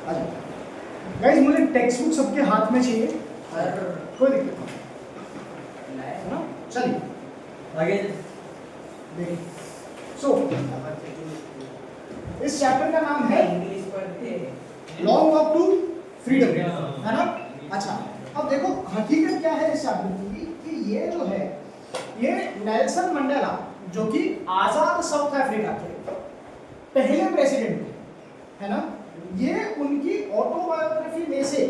आ जाओ गाइस, मुझे text book सबके हाथ में चाहिए, कोई दिक्कत नहीं है ना। चलिए आगे देखिए। सो इस चैप्टर का नाम है लॉन्ग वॉक टू फ्रीडम, है ना। अच्छा, अब देखो हकीकत क्या है इस चैप्टर की कि ये जो है, ये नेल्सन मंडेला जो कि आजाद साउथ अफ्रीका के पहले प्रेसिडेंट थे, है ना, ये उनकी ऑटोबायोग्राफी में से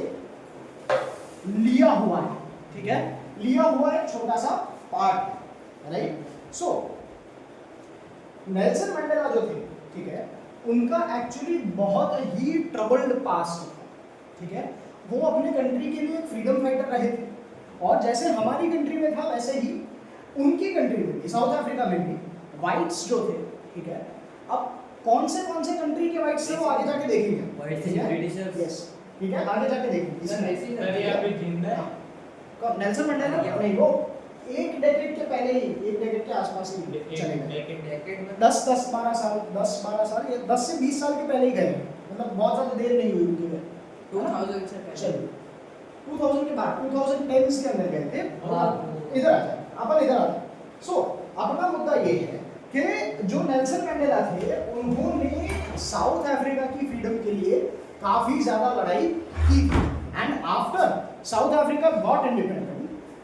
लिया हुआ है, ठीक है, लिया हुआ एक छोटा सा पार्ट, राइट। सो नेल्सन मंडेला जो थे, ठीक है, उनका एक्चुअली बहुत ही ट्रबल्ड पास्ट था, ठीक है। वो अपने कंट्री के लिए एक फ्रीडम फाइटर रहे थे, और जैसे हमारी कंट्री में था वैसे ही उनकी कंट्री में भी, साउथ अफ्रीका में भी वाइट्स जो थे, ठीक है। अब कौन से कंट्री के वाइट्स थे वो आगे जाके देखेंगे, वाइट से ब्रिटिशर्स, यस, ठीक है, आगे जाके देखेंगे। अरे यहाँ पे जिंदा है कब नेल्सन मंडेला? नहीं, वो एक डेकेड के पहले ही, एक डेकेड के आसपास ही चले गए, डेकेड में 10-12 साल या 10 से 20 साल के पहले ही गए, मतलब बहुत ज़्यादा देर नहीं हुई उनकी गए। 2000 से पहले। चलिए 2000 के बाद 2010 के अंदर गए थे। हाँ। इधर आ जाए, अपन इधर आ जाए। सो अपना मुद्दा ये है कि जो नेल्सन मंडेला थे उन्होंने साउथ अफ्रीका की फ्रीडम के लिए काफ़ी ज़्यादा लड़ाई की थी, and after south Africa got independent,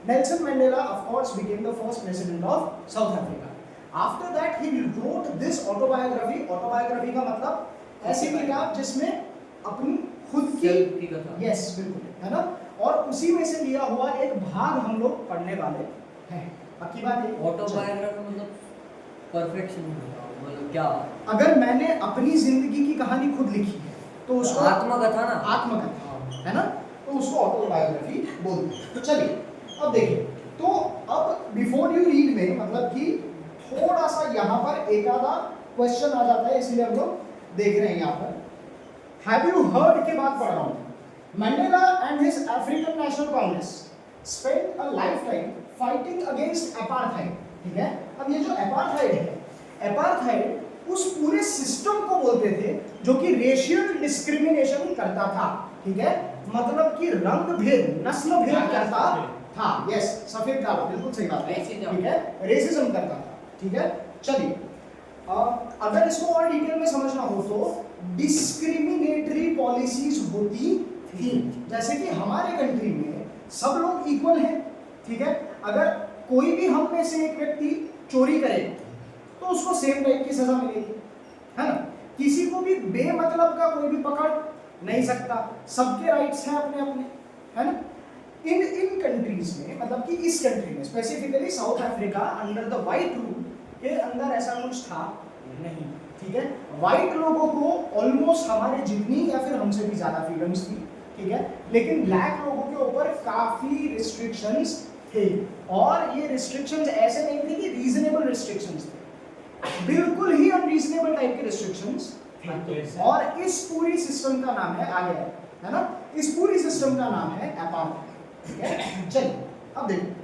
Nelson Mandela of course became the first president of South Africa. After that he wrote this autobiography. Autobiography का मतलब ऐसी किताब जिसमें अपनी खुद की कथा, यस बिल्कुल, है ना, और उसी में से लिया हुआ एक भाग हम लोग पढ़ने वाले हैं। पक्की बात है। ऑटोबायोग्राफी मतलब परफेक्शन, मतलब क्या? अगर मैंने अपनी जिंदगी की कहानी खुद लिखी है तो उसको आत्मकथा ना, आत्मकथा, है ना, तो उसको ऑटोबायोग्राफी बोलते हैं। तो चलिए अब देखिए, तो अब बिफोर यू रीड में मतलब कि थोड़ा सा यहाँ पर एक आधा क्वेश्चन आ जाता है, इसलिए हम लोग देख रहे हैं यहाँ पर। हैव यू हर्ड के बाद पढ़ रहा हूँ, Mandela and his African national Congress spent a life time fighting against apartheid, ठीक है। अब ये जो अपार्थाइड है, अपार्थाइड उस पूरे सिस्टम को बोलते थे जो कि रेशियल डिस्क्रिमिनेशन करता था, ठीक है, मतलब कि रंग भेद, नस्ल भेद करता था, यस, सफेद काला, बिल्कुल सही बात है, ठीक है, रेसिज्म करता था, ठीक है। चलिए अगर इसको और डिटेल में समझना हो तो डिस्क्रिमिनेटरी पॉलिसीज होती थी, जैसे कि हमारे कंट्री में सब लोग इक्वल हैं, ठीक है, अगर कोई भी हम में से एक व्यक्ति चोरी करे तो उसको सेम टाइप की सजा मिलेगी, है ना, किसी को भी बेमतलब का कोई भी पकड़ नहीं सकता, सबके राइट्स हैं अपने अपने, है ना। इन कंट्रीज में, मतलब कि इस कंट्री में specifically south Africa under the white rule के अंदर ऐसा कुछ था नहीं, ठीक है। वाइट लोगों को ऑलमोस्ट हमारे जितनी या फिर हमसे भी ज्यादा फ्रीडम्स थी, ठीक है, लेकिन ब्लैक लोगों के ऊपर काफी रिस्ट्रिक्शंस थे, और ये रिस्ट्रिक्शंस ऐसे नहीं थे कि रीजनेबल रिस्ट्रिक्शंस थे, बिल्कुल ही अनरीजनेबल टाइप के रिस्ट्रिक्शंस थे, और इस पूरी सिस्टम का नाम है, आ गया है ना, इस पूरी सिस्टम का नाम है अपार्थाइड, ठीक है। चलिए अब देखो,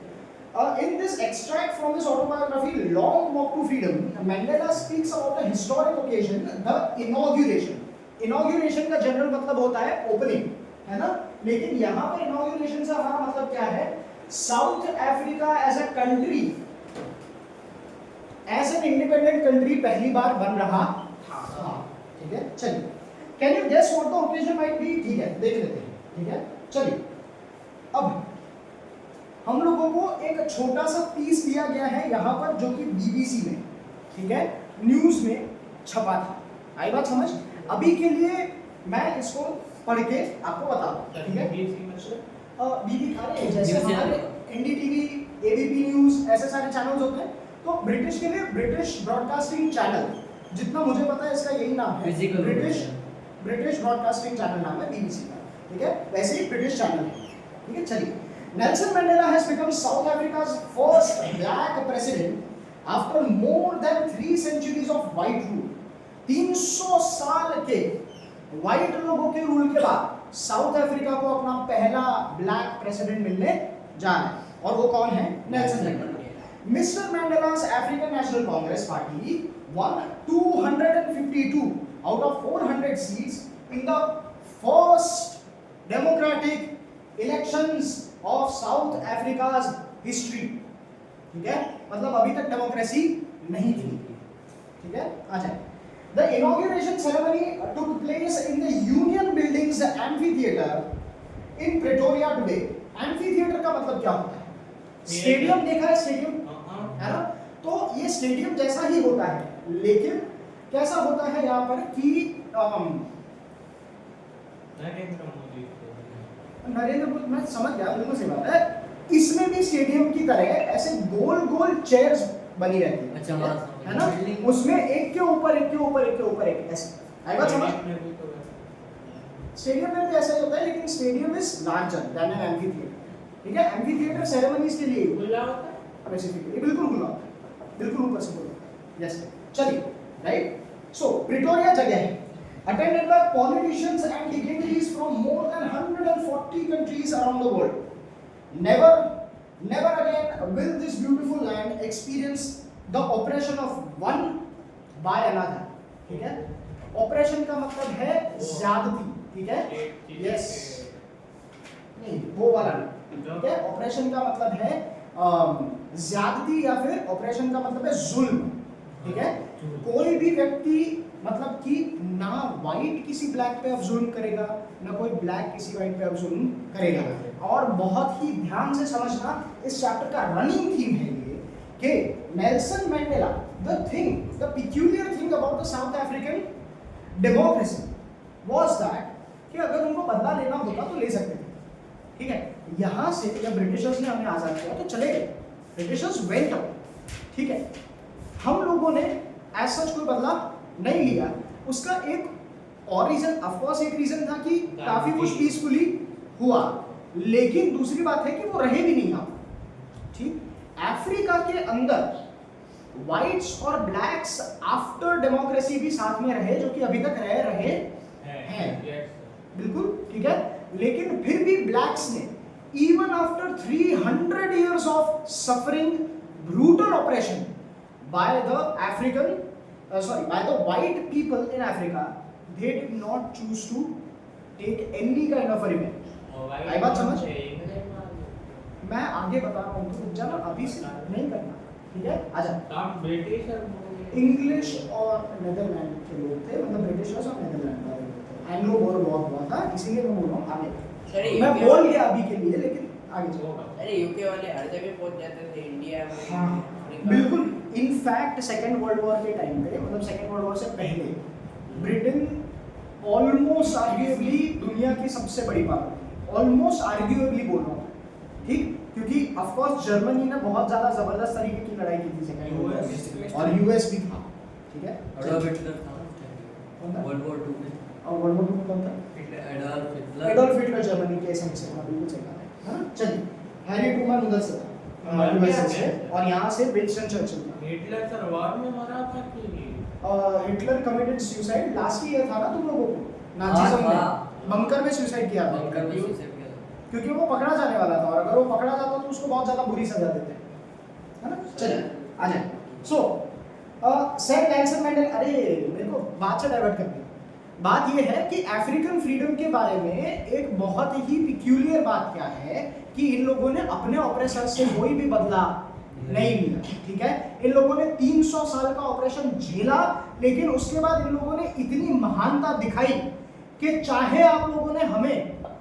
in this extract from his autobiography Long Walk to Freedom, Mandela speaks about a historic occasion, the inauguration. Inauguration का जनरल मतलब होता है ओपनिंग, है ना, लेकिन यहाँ पर inauguration से हमारा मतलब क्या है, South Africa as a country, as an independent country पहली बार बन रहा था, ठीक है। चलिए, can you guess what the occasion might be, ठीक है, देख लेते हैं, ठीक है। चलिए अब हम लोगों को एक छोटा सा पीस दिया गया है यहाँ पर, जो कि बीबीसी में, ठीक है, न्यूज में छपा था। आई बात समझ? अभी के लिए मैं इसको पढ़ के आपको बता दूं, ठीक है। बीबी खाने जैसे हमारे एनडीटीवी, एबीपी न्यूज, ऐसे सारे चैनल्स होते हैं, तो ब्रिटिश के लिए ब्रिटिश ब्रॉडकास्टिंग चैनल, जितना मुझे पता है इसका यही नाम है, ब्रिटिश ब्रॉडकास्टिंग चैनल नाम है बीबीसी का, ठीक है, वैसे ही ब्रिटिश चैनल है, ठीक है। चलिए, Nelson Mandela has become South Africa's first black president after more than 3 centuries of white rule. 300 साल के व्हाइट लोगों के रूल के बाद साउथ अफ्रीका को अपना पहला ब्लैक प्रेसिडेंट मिलने जा रहा है, और वो कौन है? Nelson Mandela. Mister Mandela's African National Congress Party won 252 out of 400 seats in the first democratic elections of South Africa's history. ठीक है, मतलब अभी तक डेमोक्रेसी नहीं थी। ठीक है, आ जाए। The inauguration ceremony took place in the Union Buildings Amphitheater in Pretoria today. Amphitheater का मतलब क्या होता है? स्टेडियम देखा है, स्टेडियम है ना? तो ये स्टेडियम जैसा ही होता है, लेकिन कैसा होता है यहाँ पर कि नरेंद्र मोदी, मैं समझ गया, बिल्कुल सही बात है। इसमें भी स्टेडियम की तरह ऐसे गोल गोल चेयर्स बनी रहती है। अच्छा, हाँ, है ना? उसमें एक के ऊपर एक के ऊपर एक के ऊपर एक ऐसे आएगा समझ। स्टेडियम में भी ऐसा ही होता है, लेकिन stadium is larger than an amphitheatre. ठीक है, एम्फीथिएटर सेरेमनीज के लिए खुला होता है, स्पेसिफिकली बिल्कुल खुला होता है, बिल्कुल ऊपर से खुला। यस, चलिए, राइट। सो प्रिटोरिया जगह है attended by politicians and dignitaries from more than 140 countries around the world. Never again will this beautiful land experience the oppression of one by another. ठीक है, ऑपरेशन का मतलब है ज्यादती। ठीक है, यस, नहीं वो वाला नहीं। ठीक है, ऑपरेशन का मतलब है ज्यादती या फिर ऑपरेशन का मतलब है जुल्म। ठीक है, कोई भी व्यक्ति मतलब कि ना वाइट किसी ब्लैक पे अब जुल्म करेगा, ना कोई ब्लैक किसी वाइट पे अब जुल्म करेगा। और बहुत ही ध्यान से समझना, इस चैप्टर का रनिंग थीम है ये कि Nelson mandala, the peculiar thing about the South African democracy was that कि अगर उनको बदला लेना होता तो ले सकते थे। ठीक है, यहाँ से जब ब्रिटिशर्स ने हमें आज़ाद किया तो चले गए, ब्रिटिशर्स वेंट आउट। ठीक है, हम लोगों ने एज सच कोई बदला नहीं लिया। उसका एक और रीजन, ऑफ कोर्स एक रीजन था कि काफी कुछ पीसफुली हुआ, लेकिन दूसरी बात है कि वो रहे भी नहीं यहाँ। ठीक, अफ्रीका के अंदर व्हाइट्स और ब्लैक्स आफ्टर डेमोक्रेसी भी साथ में रहे, जो कि अभी तक रह रहे हैं। बिल्कुल ठीक है, लेकिन फिर भी ब्लैक्स ने even after 300 years of suffering brutal operation by the by the white people in Africa, they did not choose to take any kind of a revenge. आई बात समझ? मैं आगे बता रहा हूँ, तो जाना अभी से नहीं करना। ठीक है, आजा। इंग्लिश और नेदरलैंड के लोग थे, मतलब ब्रिटिशर्स और नेदरलैंड वाले लोग थे। एंग्लो बोर वॉर हुआ था, इसीलिए मैं बोल रहा हूँ आगे। मैं बोल गया अभी के लिए, लेकिन आगे चलो। अरे यूके वाले हर जगह पहुंच जाते थे, इंडिया में। हाँ, बिल्कुल। इनफैक्ट सेकेंड वर्ल्ड वॉर के टाइम पे, मतलब सेकेंड वर्ल्ड वॉर से पहले, ब्रिटेन ऑलमोस्ट आर्ग्यूएबली दुनिया की सबसे बड़ी पावर थी। ऑलमोस्ट आर्ग्यूएबली बोल रहा हूँ, ठीक, क्योंकि ऑफ कोर्स जर्मनी ने बहुत ज़्यादा ज़बरदस्त तरीके की लड़ाई की थी सेकेंड वर्ल्ड वॉर, और यूएस भी था। ठीक है, एडोल्फ हिटलर था वर्ल्ड वॉर 2 में। और वर्ल्ड वॉर 2 में कौन था? एडोल्फ हिटलर जर्मनी के एसएम से, बिल्कुल सही बात है ना। चलिए, हैरी ट्रूमन उधर से था, यूएसए से, और यहाँ से विंस्टन चर्चिल था। हिटलर सर वॉर में मरा था कि Hitler committed suicide last year था ना तुम लोगों को, नाजीज्म ने बंकर में सुसाइड किया था, बंकर में सुसाइड किया था, क्योंकि वो पकड़ा जाने वाला था, और अगर वो पकड़ा जाता तो उसको बहुत ज्यादा बुरी सजा देते, है ना। चलिए आ जाए। सो सर नेल्सन मैंडेला, अरे मेरे को बात से डाइवर्ट कर दी। बात ये है कि अफ्रीकन फ्रीडम के बारे में एक बहुत ही पिक्यूलियर बात क्या है कि इन लोगों ने अपने ऑपरेशन से कोई भी बदला नहीं लिया। ठीक है, इन लोगों ने 300 साल का ऑपरेशन झेला, लेकिन उसके बाद इन लोगों ने इतनी महानता दिखाई कि चाहे आप लोगों ने हमें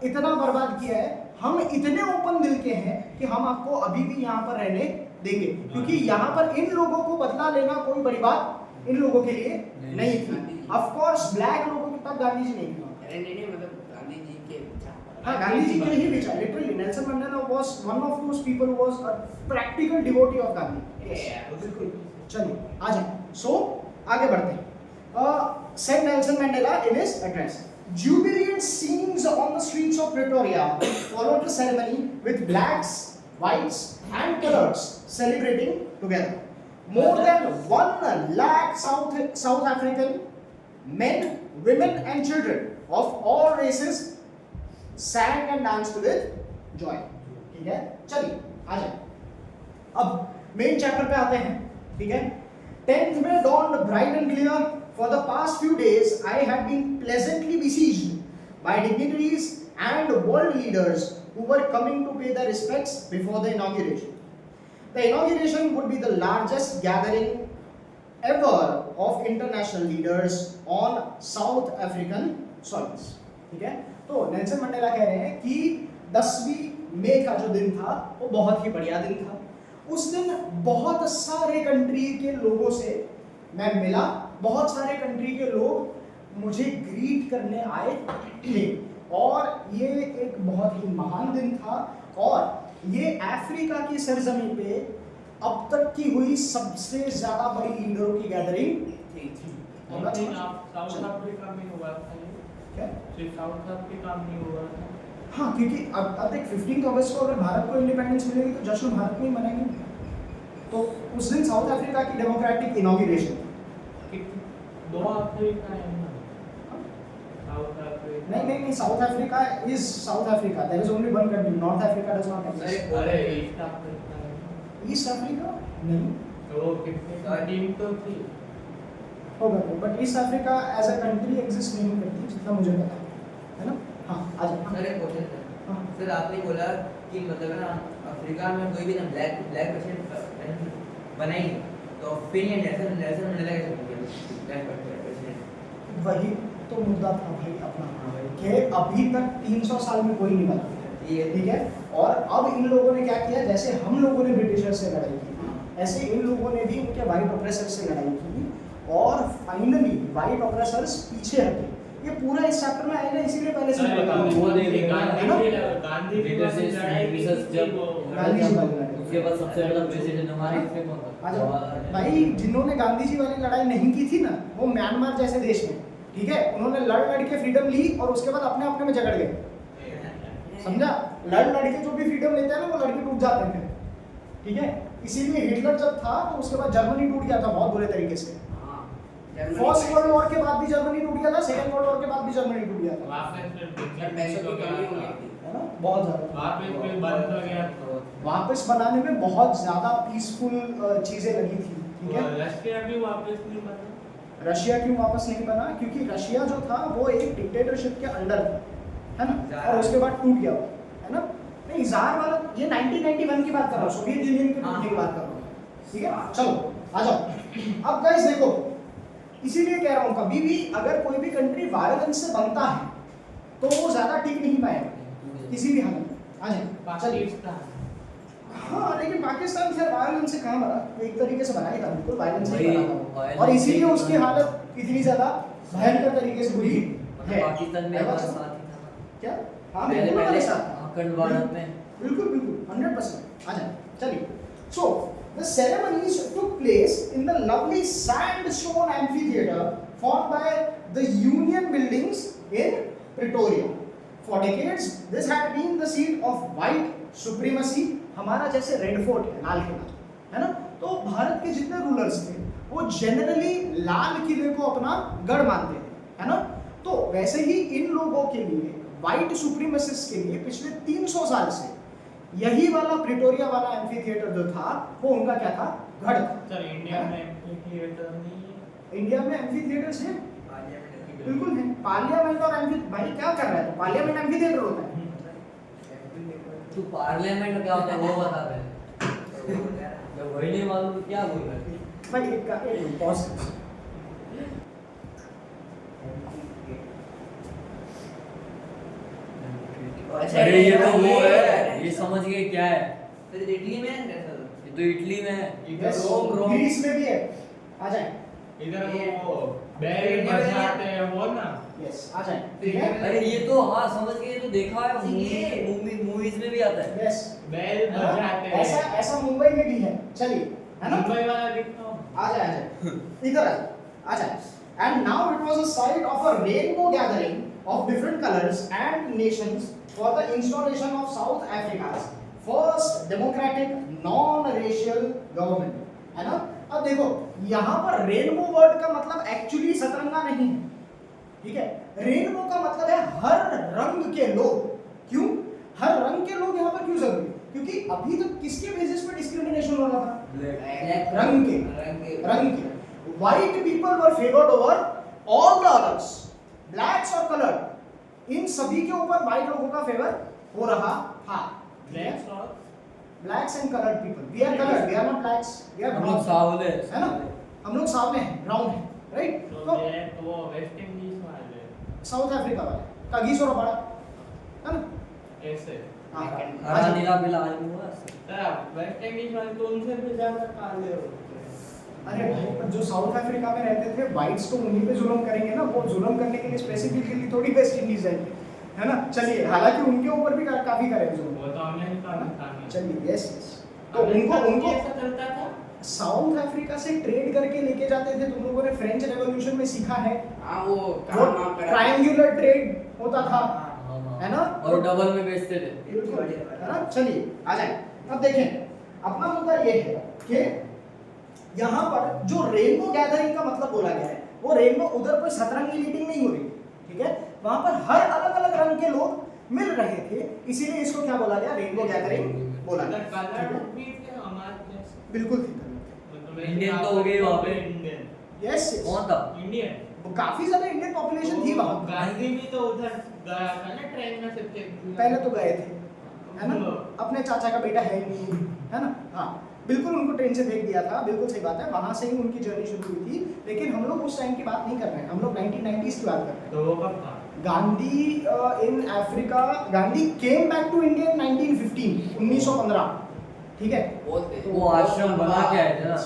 इतना बर्बाद किया है, हम इतने ओपन दिल के हैं कि हम आपको अभी भी यहाँ पर रहने देंगे, क्योंकि यहाँ पर इन लोगों को बदला लेना कोई बड़ी बात इन लोगों के लिए नहीं थी। ऑफ कोर्स ब्लैक लोगों के तब गांधी जी नहीं थे, नहीं मतलब गांधी जी के हाँ गांधी जी के ही विचार, literally Nelson Mandela was one of those people who was a practical devotee of Gandhi. बिल्कुल, चलिए आ जाए। सो आगे बढ़ते हैं। Said Nelson Mandela in his address, jubilant scenes on the streets of Pretoria followed the ceremony with blacks, whites and colors celebrating together. More than 1 lakh South African men, women and children of all races sang and danced with joy. ठीक है, चलिए आ जाए। अब main chapter पे आते हैं। ठीक है, 10th May dawned bright and clear. For the past few days, I had been pleasantly besieged by dignitaries and world leaders who were coming to pay their respects before the inauguration. The inauguration would be the largest gathering ever of international leaders on South African soils. ठीक है, तो Nelson Mandela कह रहे हैं कि 10वीं मई का जो दिन था वो बहुत ही बढ़िया दिन था। उस दिन बहुत सारे कंट्री के लोगों से मैं मिला, बहुत सारे कंट्री के लोग मुझे ग्रीट करने आए थे और ये एक बहुत ही महान दिन था और ये अफ्रीका की सरजमी पे अब तक की हुई सबसे ज्यादा बड़ी लीडरों की गैदरिंग थी। साउथ अफ्रीका में हुआ था ये। क्या? सिर्फ साउथ अफ्रीका में हुआ था। हाँ, क्योंकि अब देख 15 अगस्त को अगर भारत को इंडिपेंडेंस मिलेगी तो जश्न भारत में ही मनाएंगे। तो उस दिन साउथ अफ्रीका की डेमोक्रेटिक इनॉग्रेशन। दो अफ्रीका है ना? साउथ अफ्रीका नहीं, South Africa is South Africa, there is only one country, North Africa does not exist. अरे ईस्ट अफ्रीका है। ईस्ट अफ्रीका नहीं तो कितने टीम तो थी होगा तो, but East Africa as a country exist नहीं करती जितना मुझे पता है ना। हाँ, आ जाओ। सर एक क्वेश्चन हाँ। सर आपने बोला कि मतलब है ना अफ्रीका में कोई भी ना ब्लैक प्रेसिडेंट बनाई तो फिर ये नेल्सन मंडेला कैसे बन गया ब्लैक प्रेसिडेंट? वही तो मुद्दा था भाई अपना कि अभी तक 300 साल में कोई नहीं बना, ठीक है। और अब इन लोगों ने क्या किया, जैसे हम लोगों ने ब्रिटिशर से लड़ाई की थी, ऐसे इन लोगों ने भी उनके वाइट ऑपरेसर से लड़ाई की और फाइनली वाइट ऑपरेसर्स पीछे हटे। ये पूरा इस चैप्टर में आएगा, इसीलिए पहले से बता रहा हूं। गांधी उसके बाद सबसे बड़ा प्रेसिडेंट हमारे इसमें कौन था? अच्छा भाई, जिन्होंने गांधी जी वाली लड़ाई नहीं की थी ना, वो म्यांमार जैसे देश में, ठीक है, उन्होंने लड़ के फ्रीडम ली और उसके बाद अपने अपने में झगड़ गए, समझा। लड़ के जो भी फ्रीडम लेते हैं ना वो लड़के टूट जाते हैं, ठीक है। इसीलिए हिटलर जब था तो उसके बाद जर्मनी टूट गया था बहुत बुरे तरीके से। फर्स्ट वर्ल्ड वॉर के बाद भी जर्मनी टूट गया था, सेकंड वर्ल्ड वॉर के बाद भी जर्मनी टूट गया था, है ना, बहुत ज्यादा। वापस बनाने में बहुत ज्यादा पीसफुल चीजें लगी थी, ठीक है। रशिया भी वापस नहीं बना। रशिया क्यों वापस नहीं बना? क्योंकि रशिया जो था वो एक डिक्टेटरशिप के अंडर था, है ना, और उसके बाद टूट गया, है ना। नहीं, जार वाला ये 1991 की बात कर रहा हूँ, सोवियत यूनियन के टूटने की बात कर रहा हूँ, ठीक है। चलो आ जाओ। अब गाइस देखो, इसीलिए कह रहा हूँ कभी भी अगर कोई भी कंट्री वायलेंस से बनता है तो वो ज्यादा टिक नहीं पाएगा किसी भी हालत में। आ जाए, चलिए। हाँ, लेकिन पाकिस्तान खैर वायलेंस से कहाँ बना, एक तरीके से बना ही था, बिल्कुल वायलेंस से बना था, और इसीलिए उसकी हालत इतनी ज्यादा भयंकर तरीके से बुरी है। पाकिस्तान में हमारा साथ ही था क्या? हाँ, पहले बिल्कुल हमारे पहले साथ था। अखंड भारत में बिल्कुल 100%। आ जाए, चलिए। So the ceremonies took place in the lovely sandstone amphitheater formed by the Union buildings in Pretoria. For decades, this had been the seat of white supremacy. हमारा जैसे रेड फोर्ट है, लाल किला, है ना, तो भारत के जितने रूलर्स थे वो जनरली लाल किले को अपना गढ़ मानते थे, है ना। तो वैसे ही इन लोगों के लिए, व्हाइट सुप्रीमेसिस्ट के लिए पिछले 300 साल से यही वाला प्रिटोरिया वाला एम्फीथिएटर जो था वो उनका क्या था, गढ़ था। सर इंडिया में एम्फीथिएटर नहीं है। इंडिया में एम्फीथिएटर्स हैं, बिल्कुल है। पार्लियामेंट और एम्फी, भाई क्या कर रहा है, तो पार्लियामेंट एम्फीथिएटर होता है। तू पार्लियामेंट क्या होता है वो बता रहे जब वही नहीं मालूम तो क्या बोल रहे भाई एक पॉज। अरे ये तो वो है, ये समझ गए क्या है, सर इटली में है सर? ये तो इटली में है, यस, रोम ग्रीस में भी है। आ जाए, इधर वो बैल बजाते हैं वो ना। यस, आ जाए, ठीक है। अरे ये तो हाँ समझ गए, ये तो देखा है मूवीज में भी आता है। यस, बैल बजाते हैं। ऐसा मुंबई में भी है, चलिए, है ना। मुंबई वाला दिखता हूँ। आ जाए इधर आ जाए। And now it was a sight of a rainbow gathering of different colours and nations for the installation of South Africa's first democratic non racial government, है ना। अब देखो यहाँ पर रेनबो वर्ड का मतलब एक्चुअली सतरंगा नहीं है, ठीक है। रेनबो का मतलब है हर रंग के लोग। क्यों हर रंग के लोग यहाँ पर क्यों जरूरी? क्योंकि अभी तक किसके बेसिस पर डिस्क्रिमिनेशन हो रहा था? रंग के। White people were favored over all the others. Blacks or colored. इन सभी के ऊपर व्हाइट लोगों का फेवर हो रहा था। ब्लैक और blacks and coloured people, we are coloured, we are not blacks, we are हम लोग सावले है ना, हम लोग सामने हैं, ब्राउन है, राइट। तो ब्लैक वो वेस्ट इंडीज वाले साउथ अफ्रीका वाला कागीसो रबाड़ा है ना, ऐसे हाँ हरा नीला पीला आलू हुआ वेस्ट इंडीज वाले तो उनसे भी ज्यादा काले होते हैं। अरे भाई पर जो साउथ अफ्रीका में रहते थे वाइट्स तो उन्हीं पे जुल्म करेंगे ना, वो जुल्म करने के लिए स्पेसिफिकली थोड़ी वेस्ट इंडीज जाएंगे, है ना। चलिए हालांकि उनके ऊपर भी काफी करे जुल्म, वो तो अमेरिका में था नहीं। चलिए यस यस। तो उनको ऐसा चलता था। साउथ अफ्रीका से ट्रेड करके लेके जाते थे। तुम लोगों ने फ्रेंच रेवोल्यूशन में सीखा है, हाँ वो वो ट्रायंगुलर ट्रेड होता था, है ना, और डबल में बेचते थे। बिल्कुल, है ना। चलिए आ जाए, अब देखें अपना मुद्दा ये है कि यहाँ पर जो रेनबो गैदरिंग का मतलब बोला गया है, वो रेनबो उधर कोई सतरंगी मीटिंग नहीं हो रही, ठीक है, वहां पर हर अलग अलग रंग के लोग मिल रहे थे, इसीलिए इसको क्या बोला गया, रेनबो गैदरिंग बोला गया, ठीक है? कलर भी थे हमारे जैसे। बिल्कुल ठीक मतलब इंडियन तो हो गई वहाँ पे। इंडियन है, यस कौन था? इंडियन काफी ज्यादा इंडियन पॉपुलेशन थी वहां पर। गांधी भी तो उधर गया था ना ट्रेन में से फेंक दिया। पहले तो गए थे, है ना, अपने चाचा का बेटा है ही नहीं, है ना, हाँ बिल्कुल उनको ट्रेन से फेंक दिया था, बिल्कुल सही बात है, वहां से ही उनकी जर्नी शुरू हुई थी। लेकिन हम लोग उस टाइम की बात नहीं कर रहे हैं, हम लोग 1990s की बात कर रहे हैं। तो वो कब था? Gandhi in Africa, Gandhi came back to India in 1915, 1915, ठीक है। वो आश्रम बना के आए थे ना।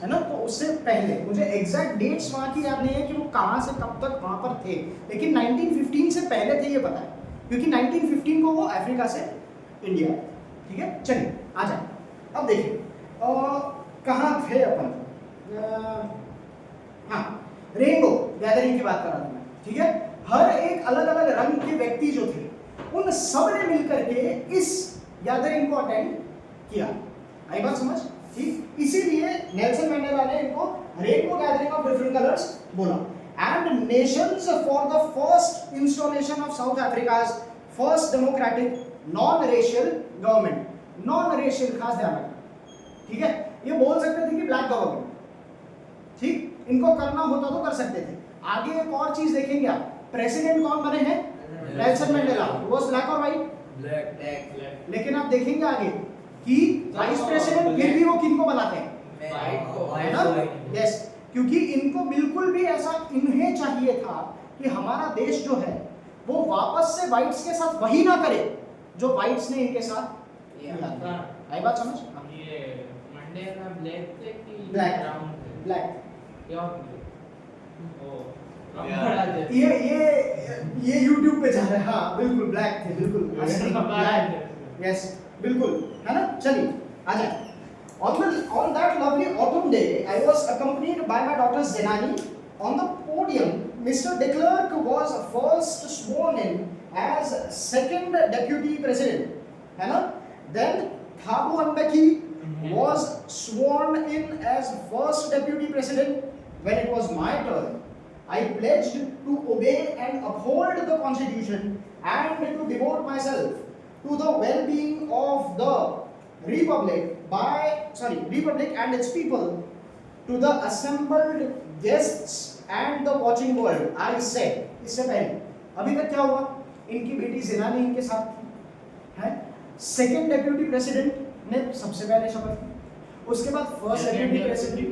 है ना, तो उससे पहले मुझे एग्जैक्ट डेट्स वहाँ की याद नहीं है कि वो कहाँ से कब तक वहाँ पर थे, लेकिन 1915 से पहले थे ये पता है, क्योंकि 1915 को वो अफ्रीका से इंडिया आए, ठीक है। चलिए आ जाए, अब देखिए कहाँ थे अपन, हाँ रेनबो गैदरिंग की बात कर रहा था मैं, ठीक है। हर एक अलग अलग रंग के व्यक्ति जो थे, उन सब ने मिलकर के इस गैदरिंग को अटेंड किया। आई बात समझ, ठीक। इसीलिए नेल्सन मंडेला ने इनको rainbow gathering of different colours बोला। And nations for the first installation of South Africa's first democratic non racial government, non racial खास ध्यान रखना, ठीक है। ये बोल सकते थे कि ब्लैक गवर्नमेंट, ठीक, इनको करना होता तो कर सकते थे। आगे एक और चीज देखेंगे आप, प्रेसिडेंट कौन बने हैं, नेल्सन मंडेला, वो ब्लैक और व्हाइट, ब्लैक। लेकिन आप देखेंगे आगे कि वाइस प्रेसिडेंट फिर भी वो किनको बनाते हैं, है ना, यस, क्योंकि इनको बिल्कुल भी ऐसा इन्हें चाहिए था कि हमारा देश जो है वो वापस से व्हाइट्स के साथ वही ना करे जो व्हाइट्स ने इनके साथ किया था। आई बात समझ, ये मंडेला ब्लैक थे कि Black. ब्राउन थे? ब्लैक, क्या ओ ये YouTube पे जा रहा है, हाँ बिल्कुल ब्लैक थे, बिल्कुल ब्लैक, यस बिल्कुल, है ना। चलिए आ जाए। On that lovely autumn day, I was accompanied by my daughter Zenani. On the podium, Mr. de Klerk was first sworn in as second deputy president, है ना। Then Thabo Mbeki was sworn in as first deputy president. When it was my turn, I pledged to obey and uphold the constitution and to devote myself to the well-being of the republic and its people, to the assembled guests and the watching world. I said, इससे पहले अभी तक क्या हुआ, इनकी बेटी ज़ेनानी इनके साथ थी, है। सेकेंड डेप्यूटी प्रेसिडेंट ने सबसे पहले शपथ ली, उसके बाद first deputy president,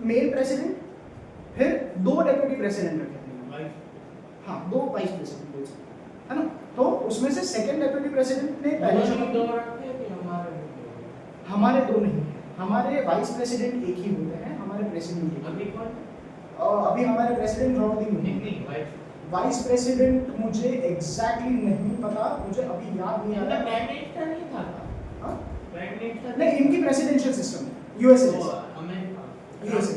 male president, फिर दो डेप्यूटी प्रेसिडेंट रखे थे, हाँ दो वाइस प्रेसिडेंट बोल सकते हैं, है ना। तो उसमें से सेकंड डेप्यूटी प्रेसिडेंट ने पहले शपथ दो ली। रखे थे हमारे दो नहीं है, हमारे वाइस प्रेसिडेंट एक ही होते हैं, हमारे प्रेसिडेंट एक ही। अभी कौन? अभी हमारे प्रेसिडेंट द्रौपदी मुर्मू। नहीं वाइस वाइस प्रेसिडेंट मुझे एग्जैक्टली नहीं पता, मुझे अभी याद नहीं आ रहा। प्राइम मिनिस्टर नहीं था हाँ? प्राइम मिनिस्टर नहीं, इनकी प्रेसिडेंशियल सिस्टम है, यूएसए वो जैसा, अमेरिका यूएसए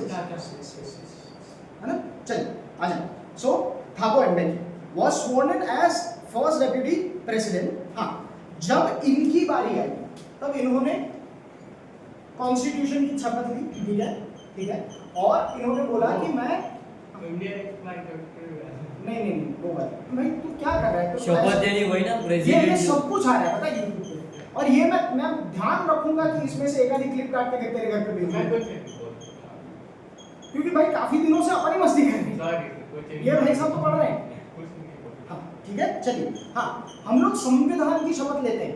है ना। चलिए आ जाए। So Thabo Mbeki was sworn in as first deputy president. हाँ, जब इनकी बारी आई तब इन्होंने कॉन्स्टिट्यूशन की शपथ ली, ठीक है, ठीक है, और इन्होंने बोला कि मैं इंडिया एक्सप्लाइन करते हुए नहीं वो बात भाई तू क्या कर रहा है, तो शपथ देनी वही ना ये प्रेसिडेंट। सब कुछ आ रहा है पता है YouTube पे, और ये मैं ध्यान रखूंगा कि इसमें से एक आधी क्लिप काट के तेरे घर पे भेज मैं दूंगा, कुछ नहीं बोल सकता क्योंकि भाई काफी दिनों से अपनी मस्ती कर रही है। सॉरी कुछ नहीं ये भाई सब तो पढ़ रहे हैं, चलिए हाँ, हम लोग संविधान की शपथ लेते हैं,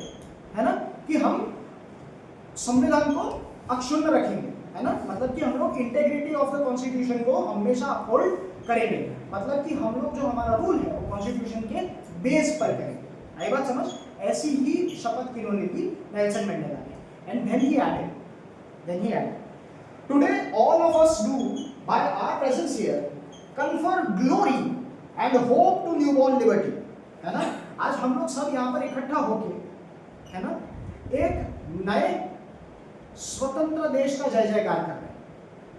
है ना, कि हम संविधान को अक्षुण्ण रखेंगे, है ना, मतलब कि हम लोग इंटेग्रिटी ऑफ द कॉन्स्टिट्यूशन को हमेशा अपहोल्ड करेंगे, मतलब कि हम लोग जो हमारा रूल है वो कॉन्स्टिट्यूशन के बेस पर करेंगे। आई बात समझ? ऐसी ही शपथ किन्होंने दी, नेल्सन मंडेला ने। And then he added today all of us do by our presence here confer glory and hope to newborn liberty, है ना। आज हम लोग सब यहाँ पर इकट्ठा होके, है ना, एक नए स्वतंत्र देश का जय जयकार कर रहे हैं।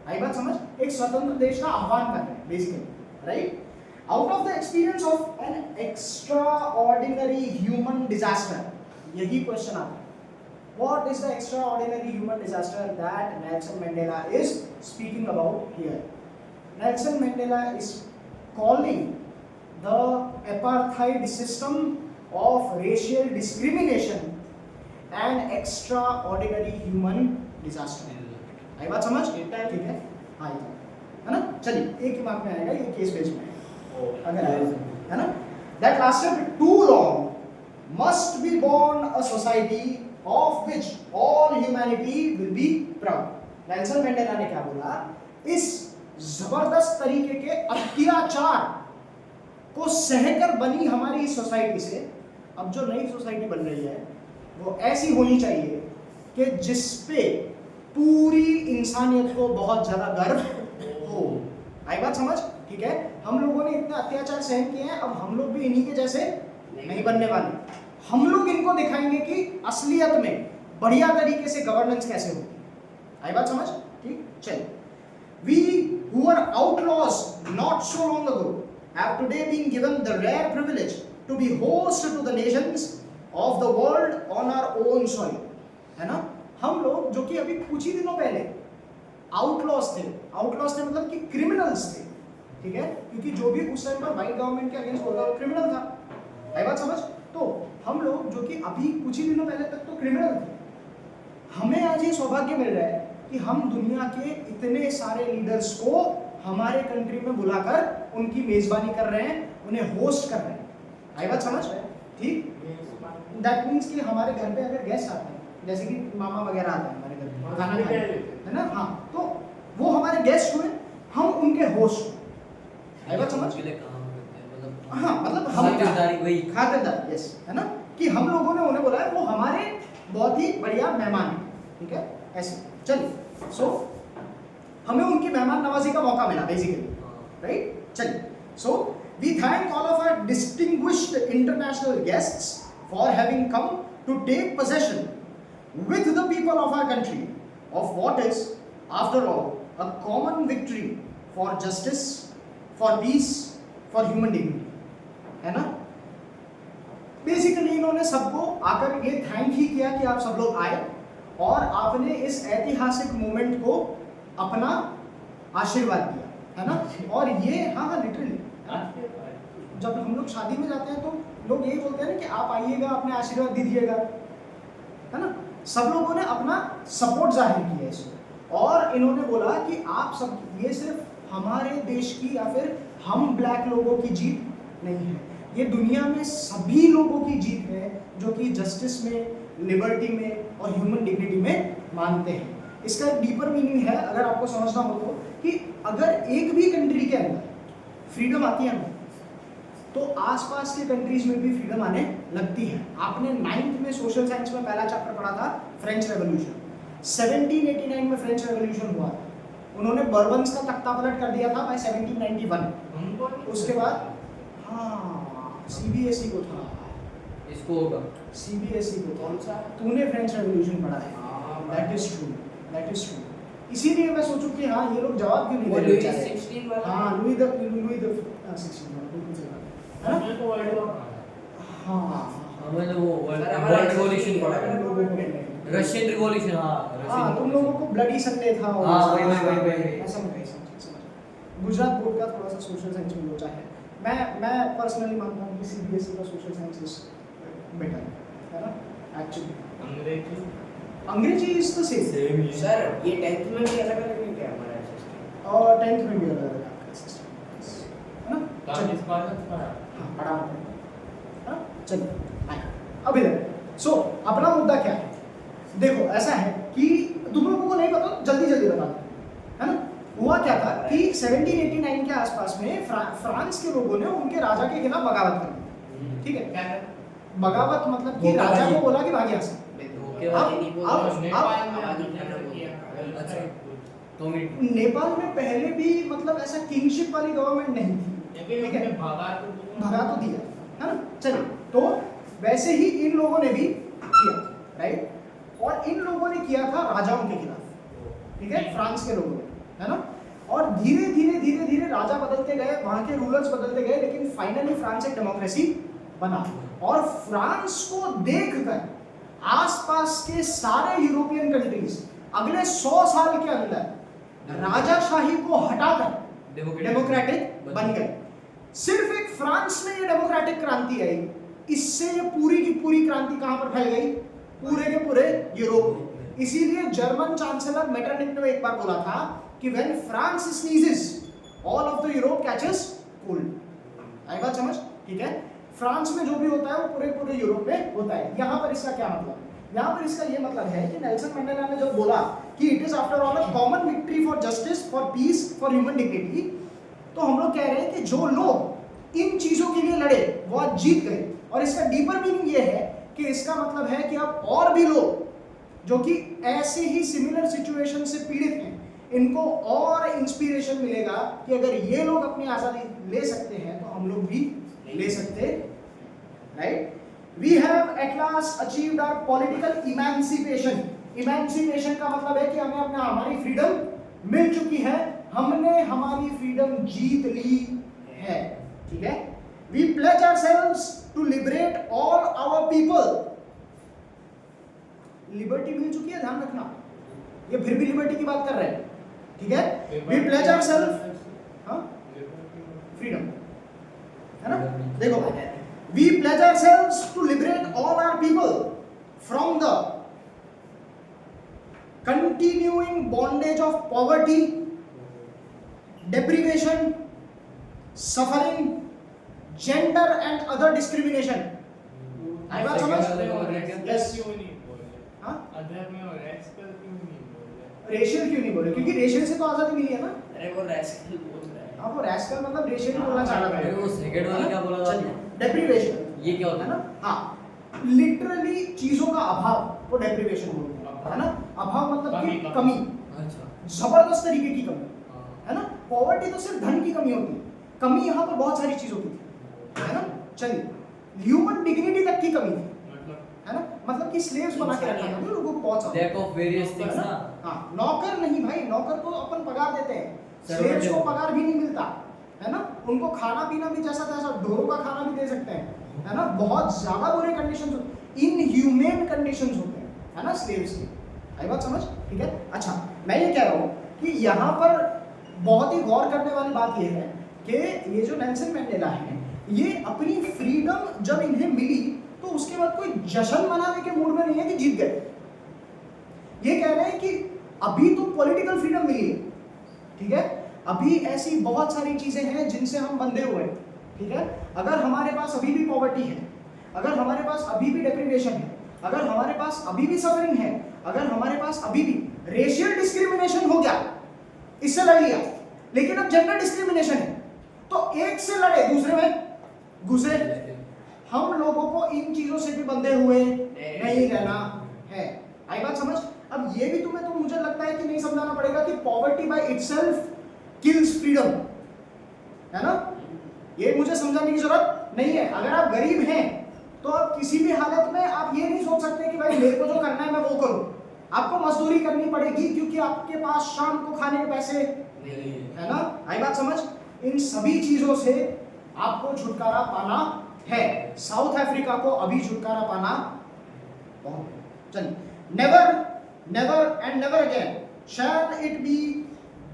आई बात समझ? एक स्वतंत्र देश का आह्वान कर रहे हैं basically, right. Out of the experience of an extra ordinary human disaster, यही क्वेश्चन आता है, what is the extra ordinary human disaster that Nelson Mandela is speaking about here? Nelson Mandela is calling the apartheid system of racial discrimination an extraordinary human disaster। आई बात समझ? ठीक है, हाँ है ना। चलिए एक ही मार्क में आएगा, ये केस बेस में अगर आएगा, है ना। That lasted too long must be born a society of which all humanity will be proud। Nelson Mandela ने क्या बोला? इस जबरदस्त तरीके के अत्याचार को सहकर बनी हमारी इस सोसाइटी से अब जो नई सोसाइटी बन रही है वो ऐसी होनी चाहिए कि जिसपे पूरी इंसानियत को बहुत ज्यादा गर्व हो। आई बात समझ? ठीक है, हम लोगों ने इतना अत्याचार सहन किए हैं, अब हम लोग भी इन्हीं के जैसे नहीं बनने वाले। हम लोग इनको दिखाएंगे कि असलियत में बढ़िया तरीके से गवर्नेंस कैसे होती। आई बात समझ? ठीक, चलिए। We who were outlaws not so long ago have today been given the rare privilege to be host to the nations of the world on our own soil, है ना। हम लोग जो कि अभी कुछ ही दिनों पहले outlaws थे मतलब कि criminals थे, ठीक है, क्योंकि जो भी उस टाइम पर व्हाइट गवर्नमेंट के अगेंस्ट बोला वो क्रिमिनल था। आई बात समझ? तो हम लोग जो कि अभी कुछ ही दिनों पहले तक तो क्रिमिनल थे, हमें आज ये सौभाग्य मिल रहा है कि हम दुनिया के इतने सारे लीडर्स को हमारे कंट्री में बुलाकर उनकी मेजबानी कर रहे हैं, उन्हें होस्ट कर रहे हैं। आई बात समझ? ठीक, दैट मीन्स कि हमारे घर पे अगर गेस्ट आते हैं, जैसे कि मामा वगैरह आते हैं हमारे घर पे खाना खाने, है ना, हाँ, तो वो हमारे गेस्ट हुए, हम उनके होस्ट हुए। आई बात समझ? हाँ, मतलब हम खातिरदारी, यस, है ना, कि हम लोगों ने उन्हें बोला है, वो हमारे बहुत ही बढ़िया मेहमान है, ठीक है, ऐसे। चलिए, सो हमें उनकी मेहमान नवाजी का मौका मिला बेसिकली, राइट। चलिए, so we thank all of our distinguished international guests for having come to take possession with the people of our country of what is after all a common victory for justice, for peace, for human dignity, है ना। Basically इन्होंने सबको आकर ये thank ही किया कि आप सब लोग आए और आपने इस ऐतिहासिक मोमेंट को अपना आशीर्वाद दिया, है ना। और ये हाँ लिटरली जब हम लोग शादी में जाते हैं तो लोग यही बोलते हैं ना कि आप आइएगा, अपने आशीर्वाद दीजिएगा, है ना। सब लोगों ने अपना सपोर्ट जाहिर किया इसको, और इन्होंने बोला कि आप सब, ये सिर्फ हमारे देश की या फिर हम ब्लैक लोगों की जीत नहीं है, ये दुनिया में सभी लोगों की जीत है जो कि जस्टिस में, लिबर्टी में और ह्यूमन डिग्निटी में मानते हैं। इसका एक डीपर मीनिंग है, अगर आपको समझना हो तो, कि अगर एक भी कंट्री के अंदर फ्रीडम आती है ना, तो आसपास के कंट्रीज में भी फ्रीडम आने लगती है। आपने 9th में सोशल साइंस में पहला चैप्टर पढ़ा था फ्रेंच रेवोल्यूशन। 1789 में फ्रेंच रेवोल्यूशन हुआ, उन्होंने बर्बन्स का तख्ता पलट कर दिया था बाय 1791। उसके बाद हाँ सीबीएसई को था, इसको होगा सीबीएसई को, कौन सा? तूने फ्रेंच रेवोल्यूशन पढ़ा है, that is true, that is true. इसीलिए मैं सोचूं कि हाँ ये लोग जवाब क्यों नहीं दे रहे बेचारे। हाँ लुई द 16 है ना, तो वर्ल्ड वॉर हाँ हमने वो वर्ल्ड रिवॉल्यूशन पढ़ा है, रशियन रिवॉल्यूशन। हाँ तुम लोगों को ब्लडी संडे था, हाँ वही ऐसा मैं समझ। गुजरात बोर्ड का थोड़ा सा सोशल साइंस में लोचा है। मैं पर्सनली मानता हूँ कि सीबीएसई का सोशल साइंस इज बेटर, है ना। एक्चुअली अंग्रेजी इज द सेम सर, ये 10th में भी अलग-अलग है क्या हमारा सिस्टम? और 10th में भी अलग-अलग आपका सिस्टम, है ना। तो इस बार हाँ पढ़ा चलिए आए अब इधर। सो अपना मुद्दा क्या है? देखो ऐसा है कि तुम लोगों को नहीं पता तो जल्दी जल्दी बता दो, है ना। हुआ क्या था कि 1789 के आसपास में फ्रांस के लोगों ने उनके राजा के खिलाफ बगावत कर दी, ठीक है। क्या है? बगावत मतलब कि राजा को बोला कि भाग यहाँ से। अच्छा तो नेपाल में पहले भी मतलब ऐसा किंगशिप वाली गवर्नमेंट नहीं थी, ठीक है, भगा तो दिया, है ना। चलिए तो वैसे ही इन लोगों ने भी किया, राइट। और इन लोगों ने किया था राजाओं के खिलाफ, ठीक है, फ्रांस के लोगों ने, है ना। और धीरे धीरे राजा बदलते गए, वहां के रूलर्स बदलते गए, लेकिन फाइनली फ्रांस एक डेमोक्रेसी बना। और फ्रांस को देखकर आसपास के सारे यूरोपियन कंट्रीज अगले 100 साल के अंदर राजाशाही को हटाकर डेमोक्रेटिक बन गए। सिर्फ एक फ्रांस में ये डेमोक्रेटिक क्रांति आई, इससे ये पूरी की पूरी क्रांति कहां पर फैल गई? पूरे के पूरे यूरोप। इसीलिए जर्मन चांसलर मेटरनिख ने एक बार बोला था कि when France sneezes all of the Europe catches cold. आई बात समझ? ठीक है, फ्रांस में जो भी होता है वो पूरे पूरे यूरोप में होता है। यहाँ पर इसका क्या मतलब? यहाँ पर इसका ये मतलब है कि नेल्सन मंडेला ने जब बोला कि it is after all a common victory for justice, for piece, for human dignity, तो हम लोग कह रहे हैं कि जो लोग इन चीजों के लिए लड़े वो आज जीत गए। और इसका डीपर मीनिंग ये है कि इसका मतलब है कि अब और भी लोग जो कि ऐसे ही सिमिलर सिचुएशन से पीड़ित हैं, इनको और इंस्पिरेशन मिलेगा कि अगर ये लोग अपनी आजादी ले सकते हैं तो हम लोग भी ले सकते हैं, right. We have at last achieved our political emancipation. Emancipation का मतलब है कि हमें अपना हमारी फ्रीडम मिल चुकी है, हमने हमारी फ्रीडम जीत ली है, ठीक है। We pledge ourselves to liberate all our people. Liberty मिल चुकी है, ध्यान रखना, ये फिर भी लिबर्टी की बात कर रहे हैं, ठीक है। वी प्लेज आवरसेल्व्स, हाँ, फ्रीडम, है ना। देखो, we pledge ourselves to liberate all our people from the continuing bondage of poverty, deprivation, suffering, gender and other discrimination. आई बात समझ? Yes. हाँ? रेशियल क्यों नहीं बोले? क्योंकि रेशियल से तो आजादी मिली है ना। अरे वो रैस्कल बोल रहा है। हाँ, वो रैस्कल मतलब रेशियल बोलना चाह रहा था। वो सेकंड वाला क्या बोला था? डेप्रिवेशन। ये क्या होता है ना? हाँ, लिटरली चीजों का अभाव को डेप्रिवेशन बोलते हैं, है ना। अभाव मतलब कि कमी, अच्छा, जबरदस्त तरीके की कमी, है ना। पॉवर्टी तो सिर्फ धन की कमी होती है, कमी यहाँ पर बहुत सारी चीजों की थी, है ना। चलिए, ह्यूमन डिग्निटी तक की कमी थी, है ना। मतलब कि स्लेव्स बना के रखा था लोगों को बहुत सारा, लैक ऑफ वेरियस थिंग्स ना। हाँ, नौकर नहीं भाई, नौकर को अपन पगार देते हैं, स्लेव्स को पगार भी नहीं मिलता, है ना। उनको खाना पीना भी जैसा तैसा, ढोरों का खाना भी दे सकते हैं, है ना। बहुत ज्यादा बुरे कंडीशंस, इनह्यूमेन कंडीशंस होते हैं, है ना, स्लेव्स के। आई बात समझ? ठीक है। अच्छा, मैं ये कह रहा हूँ कि यहाँ पर बहुत ही गौर करने वाली बात ये है कि ये जो नेल्सन मंडेला है, ये अपनी फ्रीडम जब इन्हें मिली तो उसके बाद कोई जश्न मनाने के मूड में नहीं है कि जीत गए। ये कह रहे हैं कि अभी तो पॉलिटिकल फ्रीडम मिली है, ठीक है, अभी ऐसी बहुत सारी चीजें हैं जिनसे हम बंधे हुए हैं, ठीक है। अगर हमारे पास अभी भी पॉवर्टी है, अगर हमारे पास अभी भी डेप्रिवेशन है, अगर हमारे पास अभी भी सफरिंग है, अगर हमारे पास अभी भी रेशियल डिस्क्रिमिनेशन हो गया, इससे लड़ लिया, लेकिन अब जेंडर डिस्क्रिमिनेशन है, तो एक से लड़े दूसरे में घुसे। हम लोगों को इन चीजों से भी बंधे हुए नहीं रहना है। आई बात समझ? अब ये भी तुम्हें तो मुझे लगता है कि नहीं समझाना पड़ेगा कि poverty by itself kills freedom, है ना। ये मुझे समझाने की जरूरत नहीं है। अगर आप गरीब हैं तो आप किसी भी हालत में आप ये नहीं सोच सकते कि भाई मेरे को जो करना है मैं वो करूं। आपको मजदूरी करनी पड़ेगी क्योंकि आपके पास शाम को खाने के पैसे नहीं है ना। आई बात समझ? इन सभी चीजों से आपको छुटकारा पाना है। साउथ अफ्रीका को अभी छुटकारा पाना बहुत। चलिए, never never and never again shall it be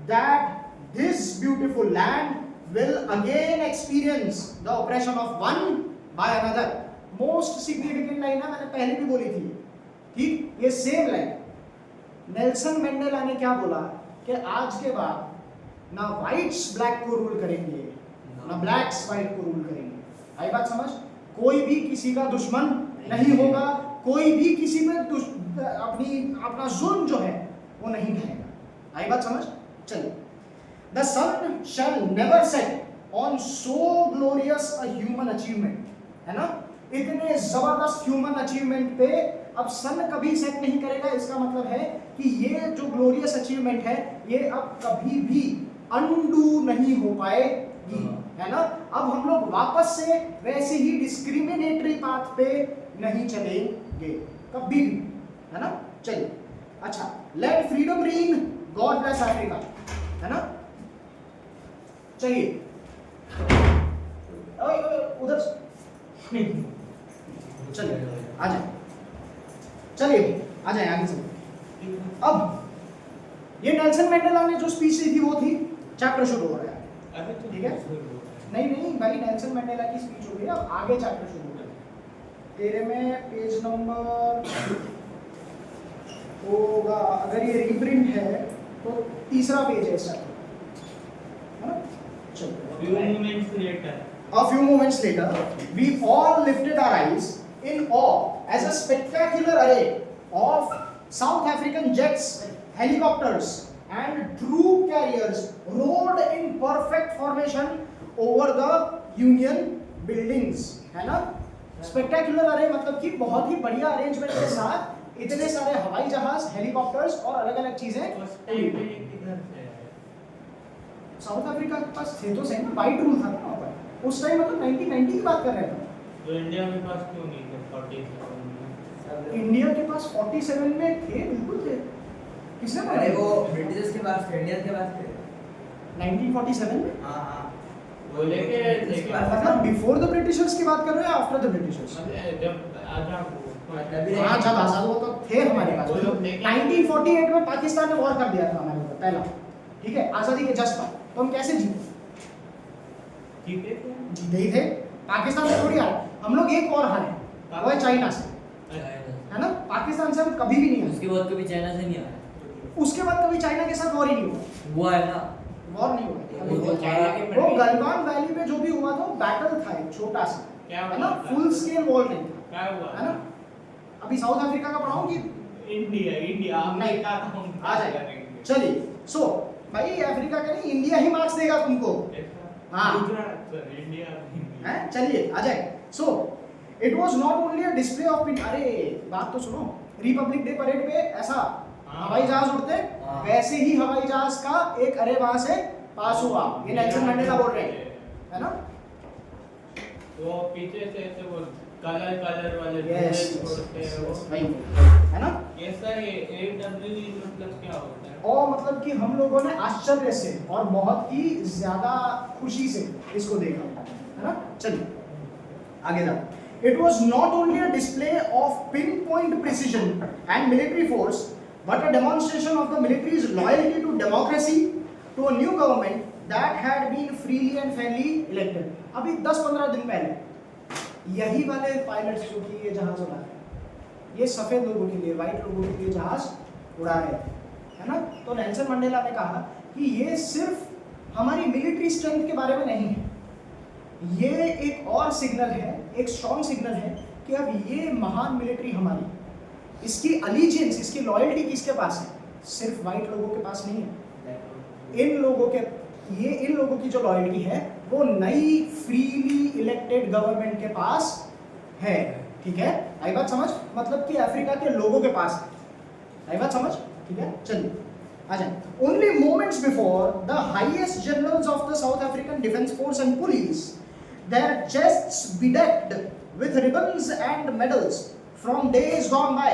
that this beautiful land will again experience the oppression of one by another. Most significant line है, मैंने पहले भी बोली थी, ठीक, ये सेम लाइन। नेल्सन मंडेला ने क्या बोला कि आज के बाद ना व्हाइट्स ब्लैक को रूल करेंगे, ना ब्लैक्स व्हाइट को रूल करेंगे। आई बात समझ? कोई भी किसी का दुश्मन नहीं होगा, कोई भी किसी पे अपना जुल्म जो है वो नहीं ढाएगा। आई बात समझ? चलिए, the sun shall never set on so glorious a human achievement, है ना, इतने जबरदस्त ह्यूमन अचीवमेंट पे अब सन कभी सेट नहीं करेगा। इसका मतलब है कि ये जो ग्लोरियस अचीवमेंट है ये अब कभी भी अनडू नहीं हो पाएगी, है ना। अब हम लोग वापस से वैसे ही डिस्क्रिमिनेटरी पाथ पे नहीं चलेंगे कभी भी, है ना। चलिए, अच्छा, let freedom reign, God bless Africa, है ना। चलिए, उधर चलिए आ जाए, चलिए आ जाए आगे चलिए। अब ये नेल्सन मंडेला ने जो स्पीच दी थी वो थी, चैप्टर शुरू हो रहा है, ठीक है। नहीं भाई, नेल्सन मंडेला की स्पीच हो गई, अब आगे चैप्टर शुरू हो रहा है। तेरे में पेज नंबर होगा, अगर ये रीप्रिंट है तो तीसरा पेज है इसका, है ना। चलो, a few moments later we all lifted our eyes in awe as a spectacular array of South African jets, helicopters and troop carriers rolled in perfect formation over the Union buildings, है ना। Spectacular अरे मतलब कि बहुत ही बढ़िया arrangement के साथ इतने सारे हवाई जहाज, हेलीकॉप्टर्स और अलग अलग चीजें। साउथ अफ्रीका के पास थे तो सही ना, वाइट रूल था ना वहाँ पर उस टाइम, मतलब 1990 की बात कर रहे थे। तो इंडिया के पास क्यों नहीं थे 47 में? इंडिया के पास 47 में थे, बिल्कुल थे। किसने बोला? अरे वो ब्रिटिशर्स के पास थे, इंडियन के पास थे 1947 में। हाँ वो लेके मतलब बिफोर द ब्रिटिशर्स की बात कर रहे हो या आफ्टर द ब्रिटिशर्स? जब आजाद हाँ, जब आजाद हुआ तो थे हमारे पास। 1948 में पाकिस्तान ने वॉर कर दिया था हमारे ऊपर पहला, ठीक है, आजादी के जस्ट बाद। तो हम कैसे जीते? जीते ही थे, पाकिस्तान से थोड़ी हारे हम लोग। एक और हारे, वो है चाइना से, है ना। पाकिस्तान से हम कभी भी नहीं हारे। उसके बाद कभी चाइना से नहीं आया, उसके बाद कभी चाइना के साथ वॉर ही नहीं हुआ। हुआ है ना, वॉर नहीं हुआ। वो वो गलवान वैली में जो भी हुआ था वो बैटल था एक छोटा सा, है ना, फुल स्केल वॉर नहीं था, क्या हुआ है ना। अभी साउथ अफ्रीका का पढ़ाऊं कि इंडिया नहीं? आ जाए, चलिए। सो भाई अफ्रीका का नहीं, इंडिया ही मार्क्स देगा तुमको। हाँ, इंडिया हैं, चलिए आ जाए। So it was not only a display of, अरे बात तो सुनो, रिपब्लिक डे परेड पे ऐसा हवाई जहाज उड़ते, वैसे ही हवाई जहाज का एक अरे वहां से पास हुआ। ये नेल्सन मंडेला बोल रहे हैं, है ना। वो पीछे से ऐसे वो कलर वाले यस छोड़ते हैं वो, भाई, है ना। ये सर ये AWE मतलब क्या होता है? और मतलब कि हम लोगों ने आश्चर्य से और बहुत ही ज्यादा खुशी से इसको देखा, है ना। चलिए आगे जाओ। It was not only a display of pinpoint precision and military force, but a demonstration of the military's loyalty to democracy, to a new government that had been freely and fairly elected. अभी 10-15 दिन पहले यही वाले pilots जो कि ये जहाज उड़ा रहे हैं, ये सफेद लोगों के लिए, व्हाइट लोगों के लिए जहाज उड़ा रहे हैं, है ना। तो नेल्सन मंडेला ने कहा कि ये सिर्फ हमारी मिलिट्री स्ट्रेंथ के बारे में नहीं है, ये एक और सिग्नल है, एक स्ट्रॉन्ग सिग्नल है कि अब ये महान मिलिट्री हमारी, इसकी अलीजियंस, इसकी लॉयल्टी किसके पास है? सिर्फ वाइट लोगों के पास नहीं है। इन लोगों के, ये इन लोगों की जो लॉयल्टी है वो नई फ्रीली इलेक्टेड गवर्नमेंट के पास है, ठीक है। आई बात समझ? मतलब कि अफ्रीका के लोगों के पास है। आई बात समझ? ठीक है, चलिए आ जाए। Only moments before the highest generals of the south African defence force and police, their chests bedecked with ribbons and medals from days gone by,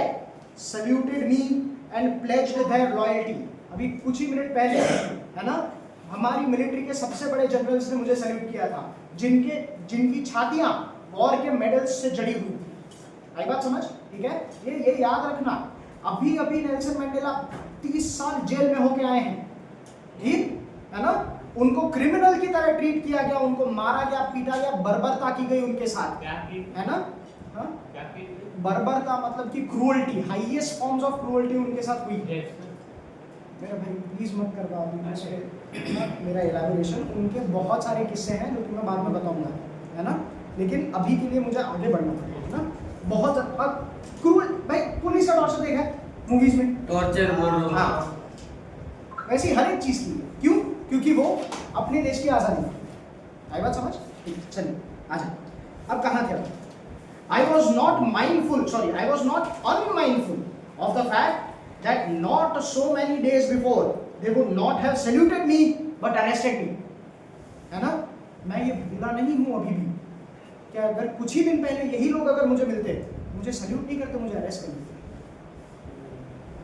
saluted me and pledged their loyalty. अभी कुछ ही minute पहले, है ना, हमारी military के सबसे बड़े generals ने मुझे सैल्यूट किया था, जिनकी छातियां वॉर के मेडल्स से जड़ी हुई थी। आई बात समझ? ठीक है, ये याद रखना। अभी नेल्सन मंडेला 30 साल जेल में होके आए हैं, ठीक है ना। उनको क्रिमिनल की तरह ट्रीट किया गया, उनको मारा गया, पीटा गया, बर्बरता की गई उनके साथ, क्या की? है ना। हाँ, क्या की? बर्बरता मतलब कि cruelty, highest forms of cruelty उनके साथ हुई। मेरा भाई प्लीज मत करवा अभी इस पे मेरा एलाबोरेशन। उनके बहुत सारे किस्से हैं जो कि मैं बाद में बताऊंगा, है ना। लेकिन अभी के लिए मुझे आगे बढ़ना पड़ेगा ना। बहुत क्रूर भाई, पुलिस का टॉर्चर देखा है मूवीज में, टॉर्चर बोल रहा हूँ। हाँ वैसे हर एक चीज की है। क्यों? क्योंकि वो अपने देश की आज़ादी है। आई बात समझ? ठीक है, चलिए आ जाए। अब कहाँ थे? I was not mindful, sorry, I was not unmindful of the fact that not so many days before they would not have saluted me but arrested me. है ना? मैं ये भूला नहीं हूँ अभी भी कि अगर कुछ ही दिन पहले यही लोग अगर मुझे मिलते, मुझे सल्यूट नहीं करते, मुझे अरेस्ट कर लेते।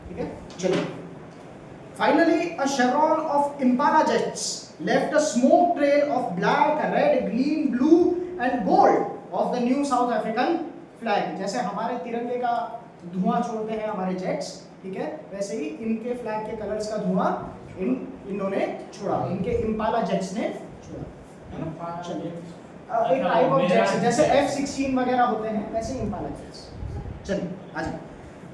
ठीक है, चलिए। Finally, a chevron of Impala jets left a smoke trail of black, red, green, blue, and gold of the new South African flag. जैसे हमारे तिरंगे का धुआं छोड़ते हैं हमारे जेट्स, ठीक है, वैसे ही इनके फ्लैग के कलर्स का धुआं इन्होंने छोड़ा, इनके इम्पाला जेट्स ने छोड़ा, है ना? चलिए, एक टाइप ऑफ जेट्स जैसे F-16 वगैरह होते हैं, वैसे इम्पाला जेट्स। चलिए आ जाए।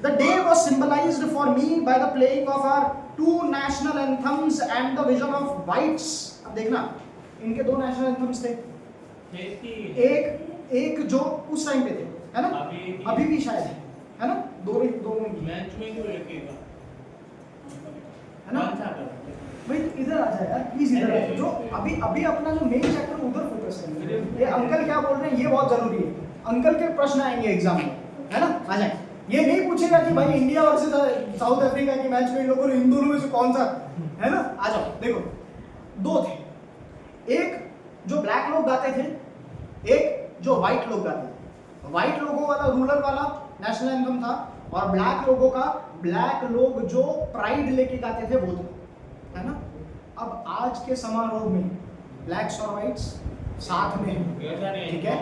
The day was symbolized for me by the playing of our two national anthems and the vision of whites. अब देखना, इनके दो नेशनल एंथम्स थे, एक जो उस टाइम पे थे, है ना? अभी भी शायद है ना? दोनों मैच में क्यों रखेगा, है ना? भाई इधर आ जाए यार प्लीज, इधर आ जाए। जो अभी अपना जो मेन चैप्टर उधर फोकस करेंगे। ये अंकल क्या बोल रहे हैं ये बहुत जरूरी है, अंकल के प्रश्न आएंगे एग्जाम में, है ना? आ जाए। ये नहीं पूछेगा कि भाई इंडिया वर्सेस साउथ अफ्रीका के मैच में इन लोगों ने इन दोनों में से कौन सा, है ना? आ जाओ, देखो दो थे, एक जो ब्लैक लोग गाते थे, एक जो व्हाइट लोग गाते थे। व्हाइट लोगों वाला रूलर वाला नेशनल एंथम था, और ब्लैक लोगों का, ब्लैक लोग जो प्राइड लेके गाते थे वो थे, है ना? अब आज के समारोह में ब्लैक्स और व्हाइट्स साथ में, ठीक है,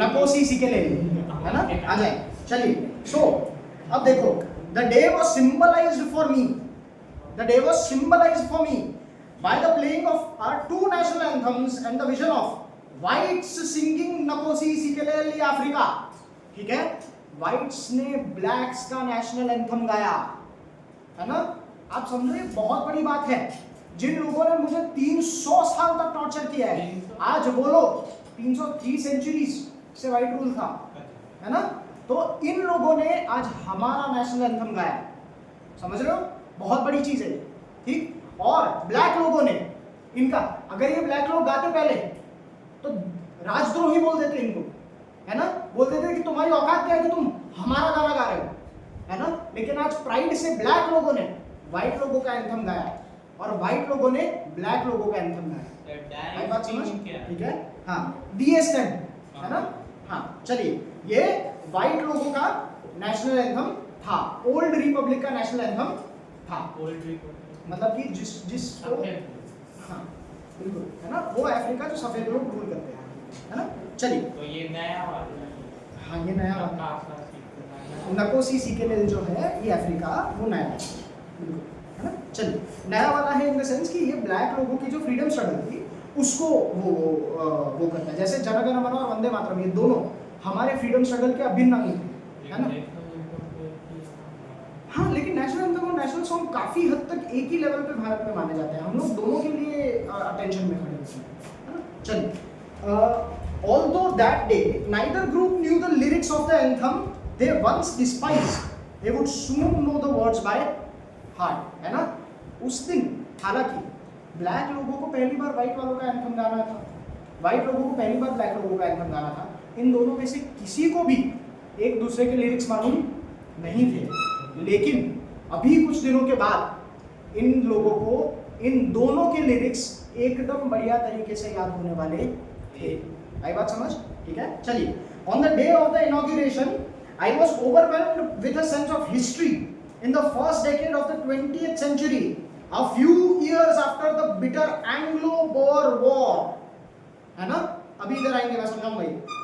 नकोसी सी के ले, है ना? आ जाए, चलिए। सो अब देखो, the day was symbolised for me, the day was symbolised for me by the playing of our two national anthems and the vision of whites singing Nkosi Sikelel' iAfrika. ठीक है, व्हाइट्स ने blacks का national anthem गाया, है ना? आप समझो ये बहुत बड़ी बात है। जिन लोगों ने मुझे 300 साल तक टॉर्चर किया है, आज बोलो 303 सेंचुरीज से व्हाइट रूल था, है ना? तो इन लोगों ने आज हमारा नेशनल एंथम गाया, समझ रहे हो? बहुत बड़ी चीज है, ठीक? और ब्लैक लोगों ने इनका, अगर ये ब्लैक लोग गाते पहले तो राजद्रोही बोल देते इनको, है ना? बोल देते कि तुम्हारी औकात क्या है कि तुम हमारा गाना गा रहे हो, है ना? लेकिन आज प्राइड से ब्लैक लोगों ने व्हाइट लोगों का एंथम गाया, और व्हाइट लोगों ने ब्लैक लोगों का एंथम गाया। बात समझ? ठीक है, हाँ, DSN, है ना? हाँ, चलिए, ये व्हाइट लोगों का नेशनल एंथम था, ओल्ड रिपब्लिक का नेशनल एंथम था। मतलब कि जिस हाँ बिल्कुल, है ना? वो अफ्रीका जो सफेद लोग रूल करते हैं, है ना? चलिए, तो ये नया वाला, हाँ ये नया वाला नकोसी सिकेलेल जो है ये अफ्रीका, वो नया है, बिल्कुल, है ना? चलिए, नया वाला है इन द सेंस कि ये ब्लैक लोगों की जो फ्रीडम स्ट्रगल थी उसको वो करता है। जैसे जन गण मन और वंदे मातरम, ये दोनों हमारे फ्रीडम स्ट्रगल के अभिन्न अंग थे, है ना? हाँ, लेकिन नेशनल एंथम और नेशनल सॉन्ग काफी हद तक एक ही लेवल पे भारत में माने जाते हैं। हम लोग दोनों के लिए अटेंशन में खड़े होते हैं, है ना? चलिए, although that day neither group knew the lyrics of the anthem they once despised, they would soon know the words by heart, है ना? उस दिन हालांकि ब्लैक लोगों को पहली बार व्हाइट वालों का एंथम गाना था, व्हाइट लोगों को पहली बार ब्लैक लोगों का एंथम गाना था। इन दोनों में से किसी को भी एक दूसरे के लिरिक्स मालूम नहीं थे, लेकिन अभी कुछ दिनों के बाद इन लोगों को इन दोनों के लिरिक्स एकदम बढ़िया तरीके से याद होने वाले थे। आई बात समझ? ठीक है, चलिए। On the day of the inauguration I was overwhelmed with a sense of history in the first decade of the 20th century, a few years after the bitter Anglo-Boer War, है ना? अभी इधर आएंगे, मैं समझाऊंगा ये।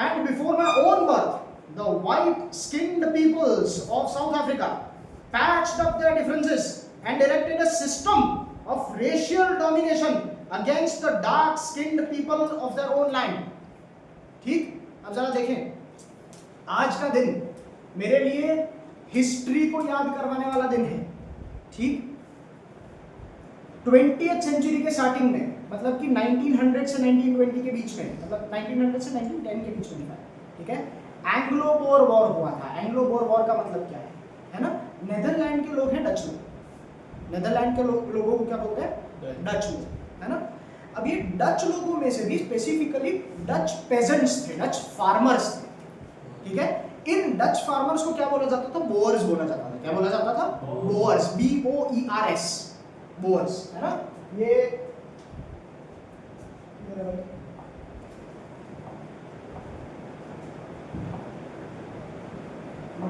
And before my own birth, the white-skinned peoples of South Africa patched up their differences and erected a system of racial domination against the dark-skinned people of their own land. ठीक? अब जरा देखें, आज का दिन मेरे लिए हिस्ट्री को याद करवाने वाला दिन है, ठीक? 20th सेंचुरी के स्टार्टिंग में मतलब कि 1900 से 1920 के बीच में, मतलब 1900 से 1910 के बीच में लिखा है, ठीक है। एंग्लो बोर वॉर हुआ था। एंग्लो बोर वॉर का मतलब क्या है ना? नेदरलैंड के लोग हैं डच लोग, नेदरलैंड के लोगों को क्या बोलते हैं? डच लोग, है ना। अब ये डच लोगों में से भी स्पेसिफिकली डच पेजेंट्स थे, डच फार्मर्स थे, ठीक है। इन डच फार्मर्स को क्या बोला जाता था? बोअर्स बोला जाता था। क्या बोला जाता था? बोअर्स, BOERS, बोअर्स, है ना। ये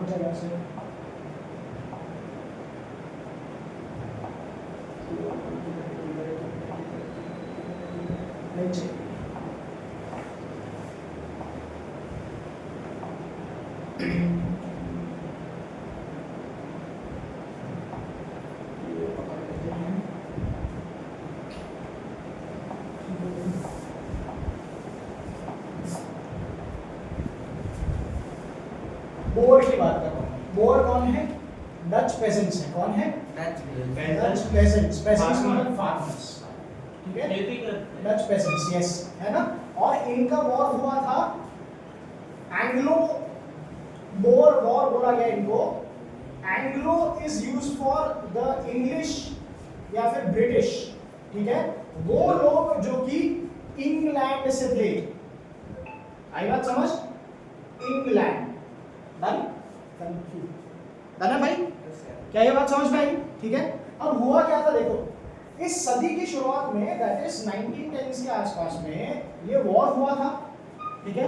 जगह से नीचे बोर की बात कर रहा हूँ। बोर कौन है? डच पेजेंट्स है। कौन है? Dutch pageants. पेजेंट्स मतलब फार्मर्स, ठीक है। खेती करते हैं। डच पेजेंट्स, यस, है ना। और इनका वॉर हुआ था, एंग्लो बोर वॉर बोला गया इनको। Anglo is use for the English या फिर ब्रिटिश, ठीक है। वो लोग जो कि इंग्लैंड से थे। आई बात समझ? इंग्लैंड। डन? डन है भाई? क्या ये बात समझ में आई? ठीक है। अब हुआ क्या था देखो, इस सदी की शुरुआत में, दैट इज 1910 के आसपास में ये वॉर हुआ था, ठीक है।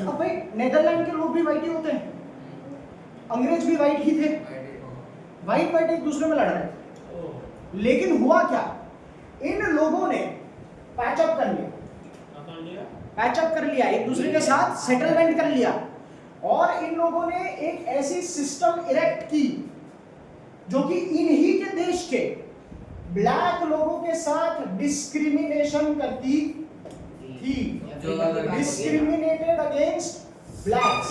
अब भाई नेदरलैंड के लोग भी वाइट ही होते हैं, अंग्रेज भी वाइट ही थे, वाइट एक दूसरे में लड़ रहे थे। लेकिन हुआ क्या, इन लोगों ने पैचअप कर लिया, पैचअप कर लिया, एक दूसरे के साथ सेटलमेंट कर लिया, और इन लोगों ने एक ऐसी सिस्टम इरेक्ट की जो कि इन्हीं के देश के ब्लैक लोगों के साथ डिस्क्रिमिनेशन करती थी, डिस्क्रिमिनेटेड अगेंस्ट ब्लैक्स,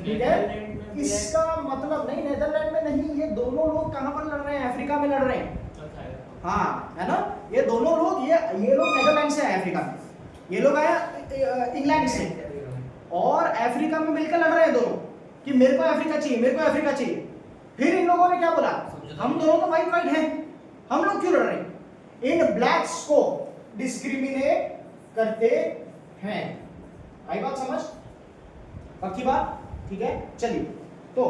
ठीक है। इसका मतलब नहीं, नेदरलैंड में नहीं, ये दोनों लोग कहां पर लड़ रहे हैं? अफ्रीका में लड़ रहे हैं, हाँ, है ना। ये दोनों लोग, ये लोग नेदरलैंड से आए अफ्रीका में, ये लोग आए इंग्लैंड से, और अफ्रीका में मिलकर लड़ रहे हैं दोनों कि मेरे को अफ्रीका चाहिए, मेरे को अफ्रीका चाहिए। फिर इन लोगों ने क्या बोला, हम दोनों तो वाइट हैं, हम लोग क्यों लड़ रहे हैं? इन ब्लैक्स को डिस्क्रिमिनेट करते हैं। आई बात समझ? पक्की बात? ठीक है, चलिए तो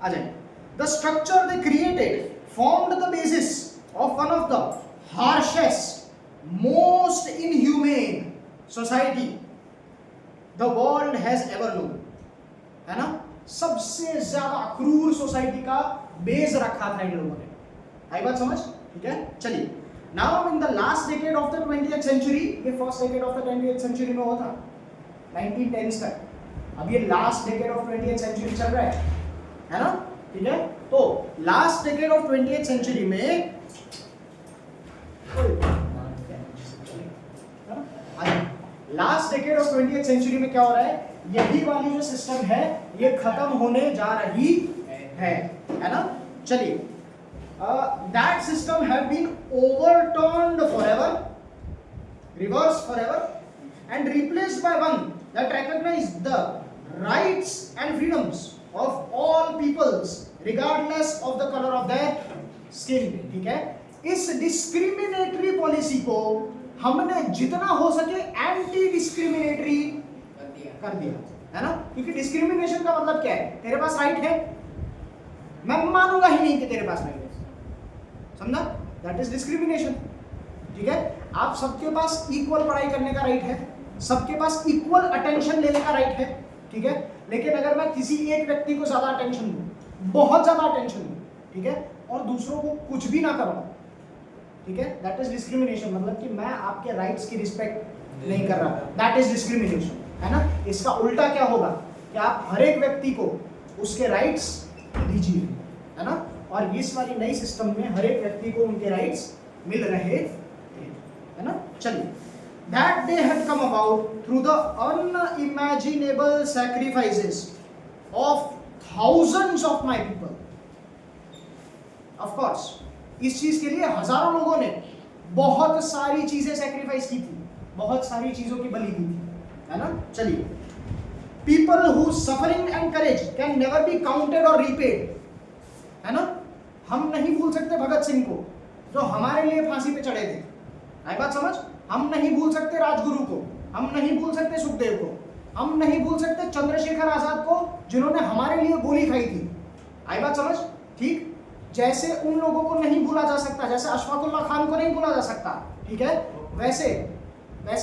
आ जाए। The structure they created formed the basis of one of the harshest, most inhumane society the world has ever known, है ना। सबसे ज्यादा क्रूर सोसाइटी का बेस रखा था इन लोगों ने। आई बात समझ? ठीक है, चलिए। Now in the last decade of the 20th century, ये first decade of the 20th century में हुआ था 1910s तक, अब ये last decade of 20th century चल रहा है ना, ठीक है। तो last decade of 20th century में last decade of 20th century में क्या हो रहा है, यही वाली जो सिस्टम है ये खत्म होने जा रही है ना। चलिए, that system have been overturned forever, reverse forever and replaced by one that recognise the rights and freedoms of all peoples regardless of the color of their skin, ठीक है। इस डिस्क्रिमिनेटरी पॉलिसी को हमने जितना हो सके एंटी डिस्क्रिमिनेटरी कर दिया, है ना। क्योंकि डिस्क्रिमिनेशन का मतलब क्या है, तेरे पास राइट है, मैं मानूंगा ही नहीं कि तेरे पास राइट है, समझा? दैट इज डिस्क्रिमिनेशन, ठीक है। आप सबके पास इक्वल पढ़ाई करने का राइट है, सबके पास इक्वल अटेंशन लेने का राइट है, ठीक है। लेकिन अगर मैं किसी एक व्यक्ति को ज्यादा अटेंशन दूं, बहुत ज्यादा अटेंशन दूं, ठीक है, और दूसरों को कुछ भी ना करूं, ठीक है, दैट इज डिस्क्रिमिनेशन। मतलब कि मैं आपके राइट्स की रिस्पेक्ट नहीं कर रहा, दैट इज डिस्क्रिमिनेशन, है ना। इसका उल्टा क्या होगा कि आप हर एक व्यक्ति को उसके राइट्स दीजिए, है ना। और इस वाली नई सिस्टम में हर एक व्यक्ति को उनके राइट्स मिल रहे थे, है ना। चलिए, that day had come about through the unimaginable sacrifices of thousands of my people. Of course, इस चीज के लिए हजारों लोगों ने बहुत सारी चीजें सेक्रीफाइस की थी, बहुत सारी चीजों की बलि दी थी, है ना। चलिए, people who suffering and courage can never be counted और रीपेड, है ना। हम नहीं भूल सकते भगत सिंह को जो हमारे लिए फांसी पे चढ़े थे, आई बात समझ। हम नहीं भूल सकते राजगुरु को, हम नहीं भूल सकते सुखदेव को, हम नहीं भूल सकते चंद्रशेखर आजाद को जिन्होंने हमारे लिए गोली खाई थी, आई बात समझ। ठीक, जैसे उन लोगों को नहीं भूला जा सकता, जैसे अशफाकुल्लाह खान को नहीं भूला जा सकता, ठीक है, वैसे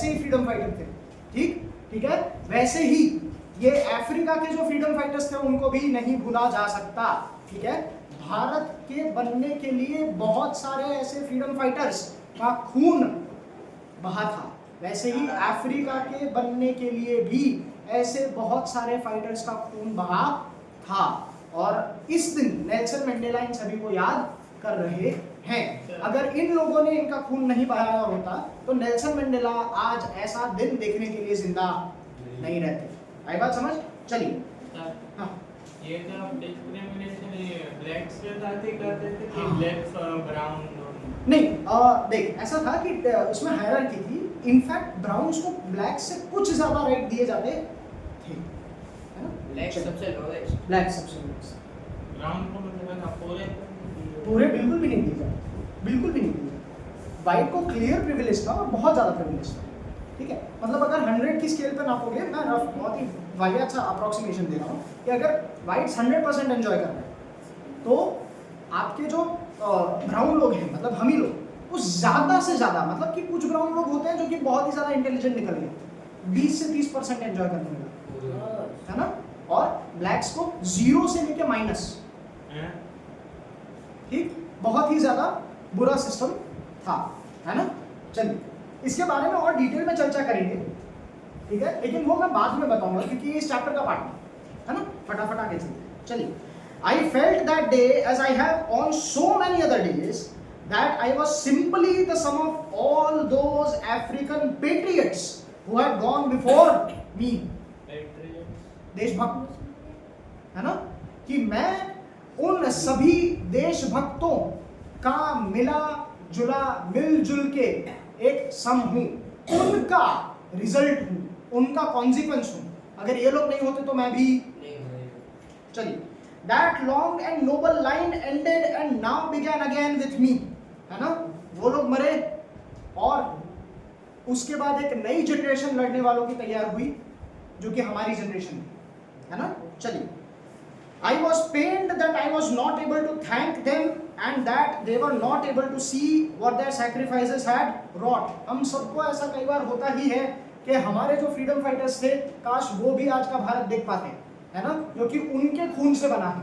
ही फ्रीडम फाइटर थे, ठीक है, वैसे ही ये अफ्रीका के जो फ्रीडम फाइटर्स थे उनको भी नहीं भूला जा सकता, ठीक है। भारत के बनने के लिए बहुत सारे ऐसे फ्रीडम फाइटर्स का खून बहा था, वैसे ही अफ्रीका के बनने के लिए भी ऐसे बहुत सारे फाइटर्स का खून बहा था। और इस दिन नेल्सन मंडेला इन सभी को याद कर रहे हैं। अगर इन लोगों ने इनका खून नहीं बहाया होता तो नेल्सन मंडेला आज ऐसा दिन देखने के लिए जिंदा नहीं रहते। आई बात समझ। चलिए, हाँ, ये जो डिस्क्रिमिनेशन ये ब्लैक्स के साथ ही करते थे कि ब्लैक्स और ब्राउन नहीं, देख ऐसा था कि उसमें हायरार्की थी। इनफैक्ट ब्राउन्स को ब्लैक से कुछ ज्यादा राइट दिए जाते थे, है ना। ब्लैक सबसे लोएस्ट, ब्लैक सबसे लोएस्ट, ब्राउन को मतलब ना पूरे बिल्कुल भी नहीं दिए जाते, बिल्कुल भी नहीं दिए जाते। वाइट को क्लियर प्रिविलेज था और बहुत ज़्यादा प्रिविलेज था, ठीक है। मतलब अगर 100 की स्केल पे नापोगे, मैं रफ बहुत ही वाहियात सा अप्रॉक्सीमेशन दे रहा हूँ कि अगर वाइट्स 100% एंजॉय कर रहे हैं तो आपके जो ब्राउन लोग हैं, मतलब हम ही लोग, वो ज़्यादा से ज़्यादा, मतलब कि कुछ ब्राउन लोग होते हैं जो कि बहुत ही ज़्यादा इंटेलिजेंट निकल गए, 20 से 30% एंजॉय करने लगा, है ना। और ब्लैक्स को 0 से लेके माइनस, ठीक, बहुत ही ज़्यादा बुरा सिस्टम था, है ना। चलिए, इसके बारे में और डिटेल में चर्चा करेंगे, ठीक है, लेकिन वो मैं बाद में बताऊंगा क्योंकि ये इस चैप्टर का पार्ट है ना। फटाफट आगे चलिए। I felt that day, as I have on so many other days, that I was simply the sum of all those African patriots who had gone before me. देशभक्त, है ना, कि मैं उन सभी देशभक्तों का मिलजुल के एक सम हूँ, उनका रिजल्ट हूँ, उनका कॉन्सिक्वेंस हूँ। अगर ये लोग नहीं होते तो मैं भी नहीं। चलिए, that long and noble line ended and now began again with me, है ना। वो लोग मरे और उसके बाद एक नई जनरेशन लड़ने वालों की तैयार हुई जो कि हमारी जनरेशन है ना। चलिए, I was pained that I was not able to thank them and that they were not able to see what their sacrifices had wrought. हम सबको ऐसा कई बार होता ही है कि हमारे जो फ्रीडम फाइटर्स थे, काश वो भी आज का भारत देख पाते, है ना, जो कि उनके खून से बना है,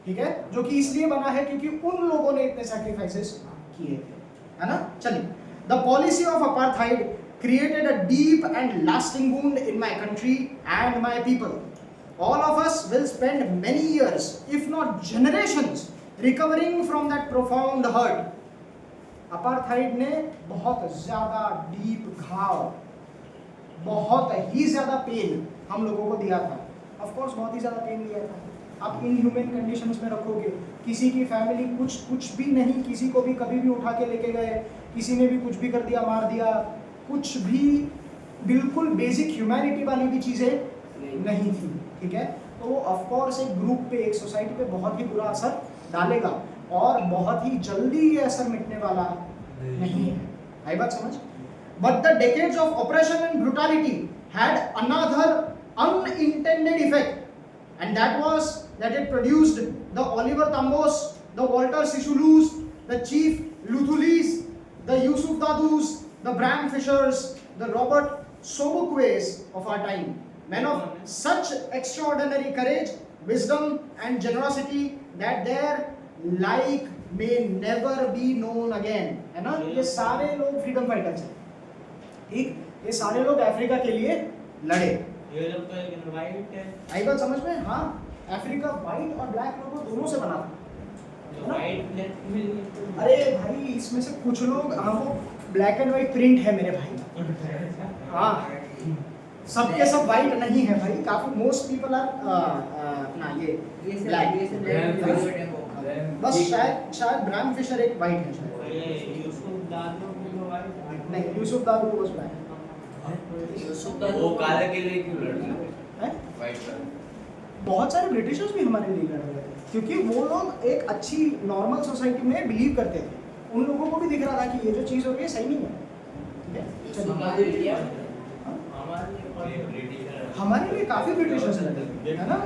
ठीक है, जो कि इसलिए बना है क्योंकि उन लोगों ने इतने सैक्रिफाइसेस किए थे, है ना। चलिए, the policy of apartheid created a deep and lasting wound in my country and my people. All of us will spend many years, if not generations, recovering from that profound hurt. Apartheid ने बहुत ज़्यादा deep घाव, बहुत ही ज़्यादा pen हम लोगों को दिया था। ऑफ कोर्स बहुत ही ज़्यादा पेन दिया था। आप इनह्यूमन कंडीशंस में रखोगे, किसी की फैमिली कुछ भी नहीं, किसी को भी कभी भी उठा के लेके गए, किसी ने भी कुछ भी कर दिया, मार दिया, कुछ भी, बिल्कुल बेसिक ह्यूमैनिटी वाली भी चीज़ें नहीं थी, ठीक है। तो वो ऑफ कोर्स एक ग्रुप पे, एक सोसाइटी पे बहुत ही बुरा असर डालेगा और बहुत ही जल्दी ये असर मिटने वाला नहीं है। आई बात समझ। But the decades of oppression and brutality had another unintended effect, and that was that it produced the Oliver Tambos, the Walter Sissulus, the Chief Luthulis, the Yusuf Dadus, the Bram Fishers, the Robert Sobukways of our time, men of such extraordinary courage, wisdom and generosity that their like may never be known again, है ना। ये सारे लोग freedom fighters हैं, ठीक, ये सारे लोग अफ्रीका के लिए लड़े। ये लोग तो एक वाइट है, आई बात समझ में। हाँ, अफ्रीका वाइट और ब्लैक लोगों दोनों से बना था। वाइट ब्लैक में। अरे भाई, इसमें से कुछ लोग, हाँ, वो ब्लैक एंड वाइट प्रिंट है मेरे भाई, हाँ, सबके सब वाइट नहीं है भाई, काफी मोस्ट पीपल आर अपना ये ब्लैक, बस शायद ब्राम फिशर एक वाइट है शायद। ये यूसुफ दादो नहीं, यूसुफ दारू वाज ब्लैक वो काले के लिए क्यों लड़ रहे है। White colour? बहुत सारे ब्रिटिशर्स भी हमारे लिए लड़ रहे थे क्योंकि वो लोग एक अच्छी नॉर्मल सोसाइटी में बिलीव करते थे। उन लोगों को भी दिख रहा था कि ये जो चीज़ हो रही है सही नहीं है। ठीक है, चलिए। हमारे लिए हमारे लिए काफ़ी ब्रिटिशर्स लड़े थे, है ना।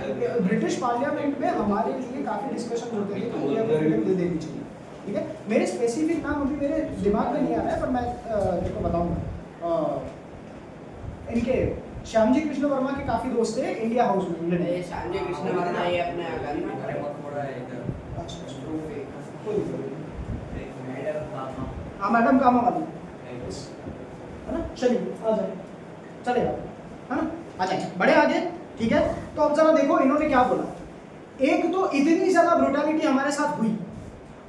ब्रिटिश पार्लियामेंट में हमारे लिए काफ़ी डिस्कशन होते थे कि इंडिया को फ्रीडम दे देनी चाहिए। ठीक है, मेरे स्पेसिफिक नाम अभी मेरे दिमाग में नहीं आ रहा है, पर मैं देखो बताऊंगा। इनके श्यामजी कृष्ण वर्मा के काफ़ी दोस्त थे इंडिया हाउस में इंग्लैंड में। श्यामजी कृष्ण वर्मा ये अपने आगामी अरे बहुत बड़ा है इधर। अच्छा अच्छा, कोई एक मैडम का हाँ मैडम कामा वाली है ना। चलिए आ जाए, चलेगा है ना, आ जाए बड़े आगे। ठीक है, तो अब जरा देखो इन्होंने क्या बोला। एक तो इतनी ज़्यादा ब्रूटैलिटी हमारे साथ हुई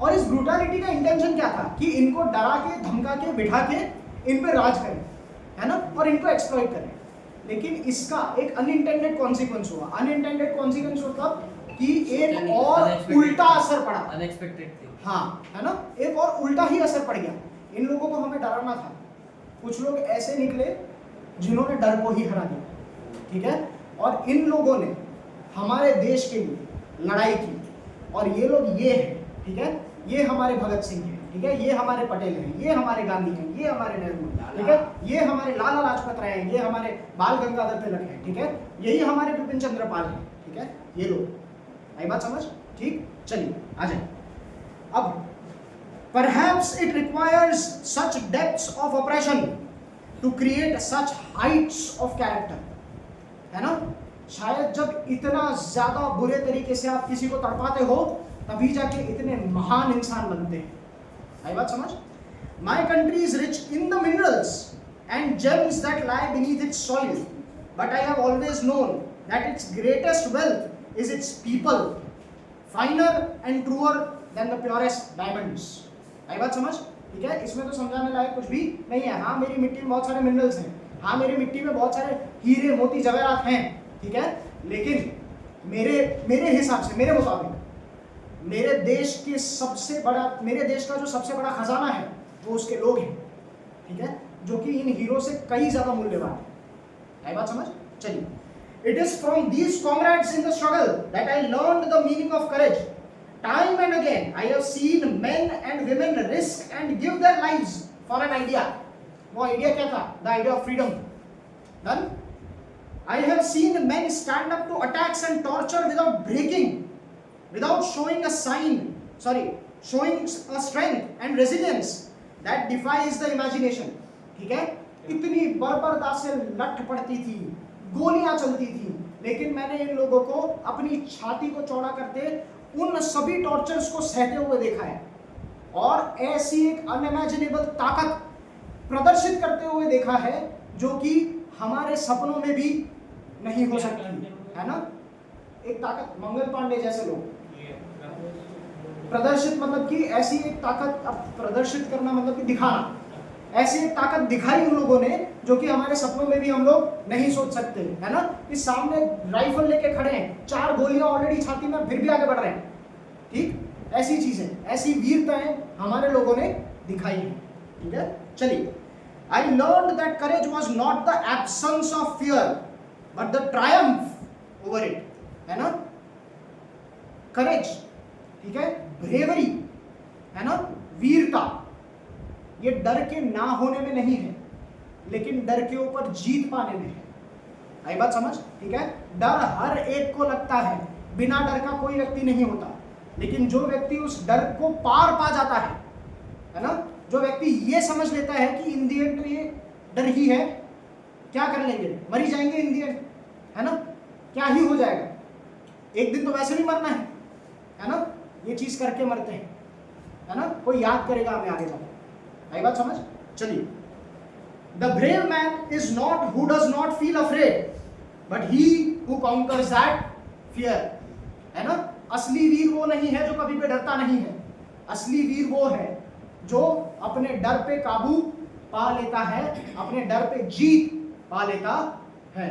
और इस ब्रूटैलिटी का इंटेंशन क्या था कि इनको डरा के धमका के बिठा के इन पर राज करें, है ना, और इनको एक्सप्लॉइट करें। लेकिन इसका एक अनइंटेंडेड कॉन्सिक्वेंस हुआ। अनइंटेंडेड कॉन्सिक्वेंस मतलब कि एक और उल्टा असर पड़ा। अनएक्सपेक्टेड थी। हाँ, है ना, एक और उल्टा ही असर पड़ गया। इन लोगों को हमें डराना था। कुछ लोग ऐसे निकले जिन्होंने डर को ही हरा दिया। ठीक है, और इन लोगों ने हमारे देश के लिए लड़ाई की और ये लोग ये हैं। ठीक है, ये हमारे भगत सिंह हैं। ठीक है, ये हमारे पटेल हैं, ये हमारे गांधी हैं, ये हमारे नेहरू हैं। ठीक है, ये हमारे लाला लाजपत राय हैं, ये हमारे बाल गंगाधर तिलक हैं। ठीक है, यही हमारे विपिन चंद्र पाल हैं। ठीक है, ये लोग। आई बात समझ? ठीक, चलिए आ जाए। अब perhaps it requires such depths of oppression to create such heights of character, है ना। शायद जब इतना ज्यादा बुरे तरीके से आप किसी को तड़पाते हो तभी जाके इतने महान इंसान बनते हैं। आई बात समझ? My country is rich in the minerals and gems that lie beneath its soil, but I have always known that its greatest wealth is its people, finer and truer than the purest diamonds. आई बात समझ? ठीक है, इसमें तो समझाने लायक कुछ भी नहीं है। हाँ, मेरी मिट्टी में बहुत सारे मिनरल्स हैं, हाँ मेरी मिट्टी में बहुत सारे हीरे मोती जवाहरात हैं। ठीक है, लेकिन मेरे हिसाब से, मेरे मुताबिक मेरे देश का जो सबसे बड़ा खजाना है वो उसके लोग हैं। ठीक है, जो कि इन हीरो से कई ज्यादा मूल्यवान है। आई बात समझ? चलिए, it is from these comrades in the struggle that I learned the meaning of courage. Time and again, I have seen men and women risk and give their lives for an idea. वो idea क्या था? The idea of freedom. Done? I have seen men stand up to attacks and torture without breaking, without showing a strength and resilience that defies the imagination. ठीक है? इतनी बर्बरता से लठ पड़ती थी, गोलियां चलती थी, लेकिन मैंने इन लोगों को अपनी छाती को चौड़ा करते उन सभी टॉर्चर्स को सहते हुए देखा है और ऐसी एक अनइमेजिनेबल ताकत प्रदर्शित करते हुए देखा है जो कि हमारे सपनों में भी नहीं हो सकती, है ना। एक ताकत, मंगल पांडे जैसे लोग प्रदर्शित, मतलब कि ऐसी एक ताकत, अब प्रदर्शित करना मतलब कि दिखाना, ऐसी एक ताकत दिखाई उन लोगों ने जो कि हमारे सपनों में भी हम लोग नहीं सोच सकते, है ना। इस सामने राइफल लेके खड़े हैं, 4 गोलियां ऑलरेडी छाती में, फिर भी आगे बढ़ रहे हैं। ठीक, ऐसी चीजें, ऐसी वीरताएं हमारे लोगों ने दिखाई है। ठीक है, चलिए। I learned that courage was not the absence of fear but the triumph over it, है ना। करेज, ठीक है, ब्रेवरी, है ना, वीरता, ये डर के ना होने में नहीं है लेकिन डर के ऊपर जीत पाने में है। आई बात समझ? ठीक है, डर हर एक को लगता है, बिना डर का कोई व्यक्ति नहीं होता, लेकिन जो व्यक्ति उस डर को पार पा जाता है ना, जो व्यक्ति ये समझ लेता है कि इन दी एंड तो ये डर ही है, क्या कर लेंगे, मर ही जाएंगे इन दी एंड, है ना, क्या ही हो जाएगा, एक दिन तो वैसे भी मरना है ना, ये चीज करके मरते हैं, है ना, कोई याद करेगा हमें आगे जाकर। आई बात समझ? चलिए, the brave man is not who does not feel afraid but he who conquers that fear, है ना। असली वीर वो नहीं है जो कभी भी डरता नहीं है, असली वीर वो है जो अपने डर पे काबू पा लेता है, अपने डर पे जीत पा लेता है।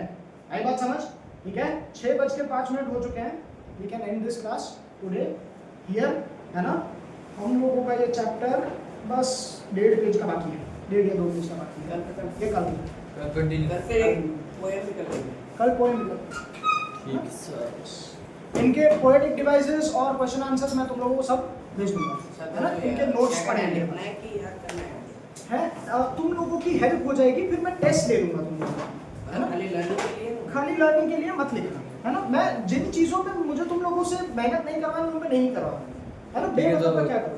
आई बात समझ? ठीक है, 6:05 हो चुके हैं। We can end this class today here, है ना। हम लोगों का ये चैप्टर बस 1.5 पेज का बाकी है। 1.5 या 2 दिन से बाकी है ये कल कंटिन्यू कल फिर एक पोएम भी कर लेंगे। कल पोएम ठीक सर इनके पोएटिक डिवाइसेस और क्वेश्चन आंसर्स मैं तुम लोगों को सब भेज दूंगा है ना इनके नोट्स पढ़ेंगे लिखना है कि याद करना है। तुम लोगों की हेल्प हो जाएगी फिर मैं टेस्ट ले लूंगा तुम लोगों का है ना खाली लर्निंग के लिए खाली लर्निंग के लिए मत लिखना है ना मैं जिन चीज़ों पे मुझे तुम लोगों से मेहनत नहीं करवानी उन पे नहीं करवाऊंगा है ना ठीक है, बेमतलब तो का क्या करूँ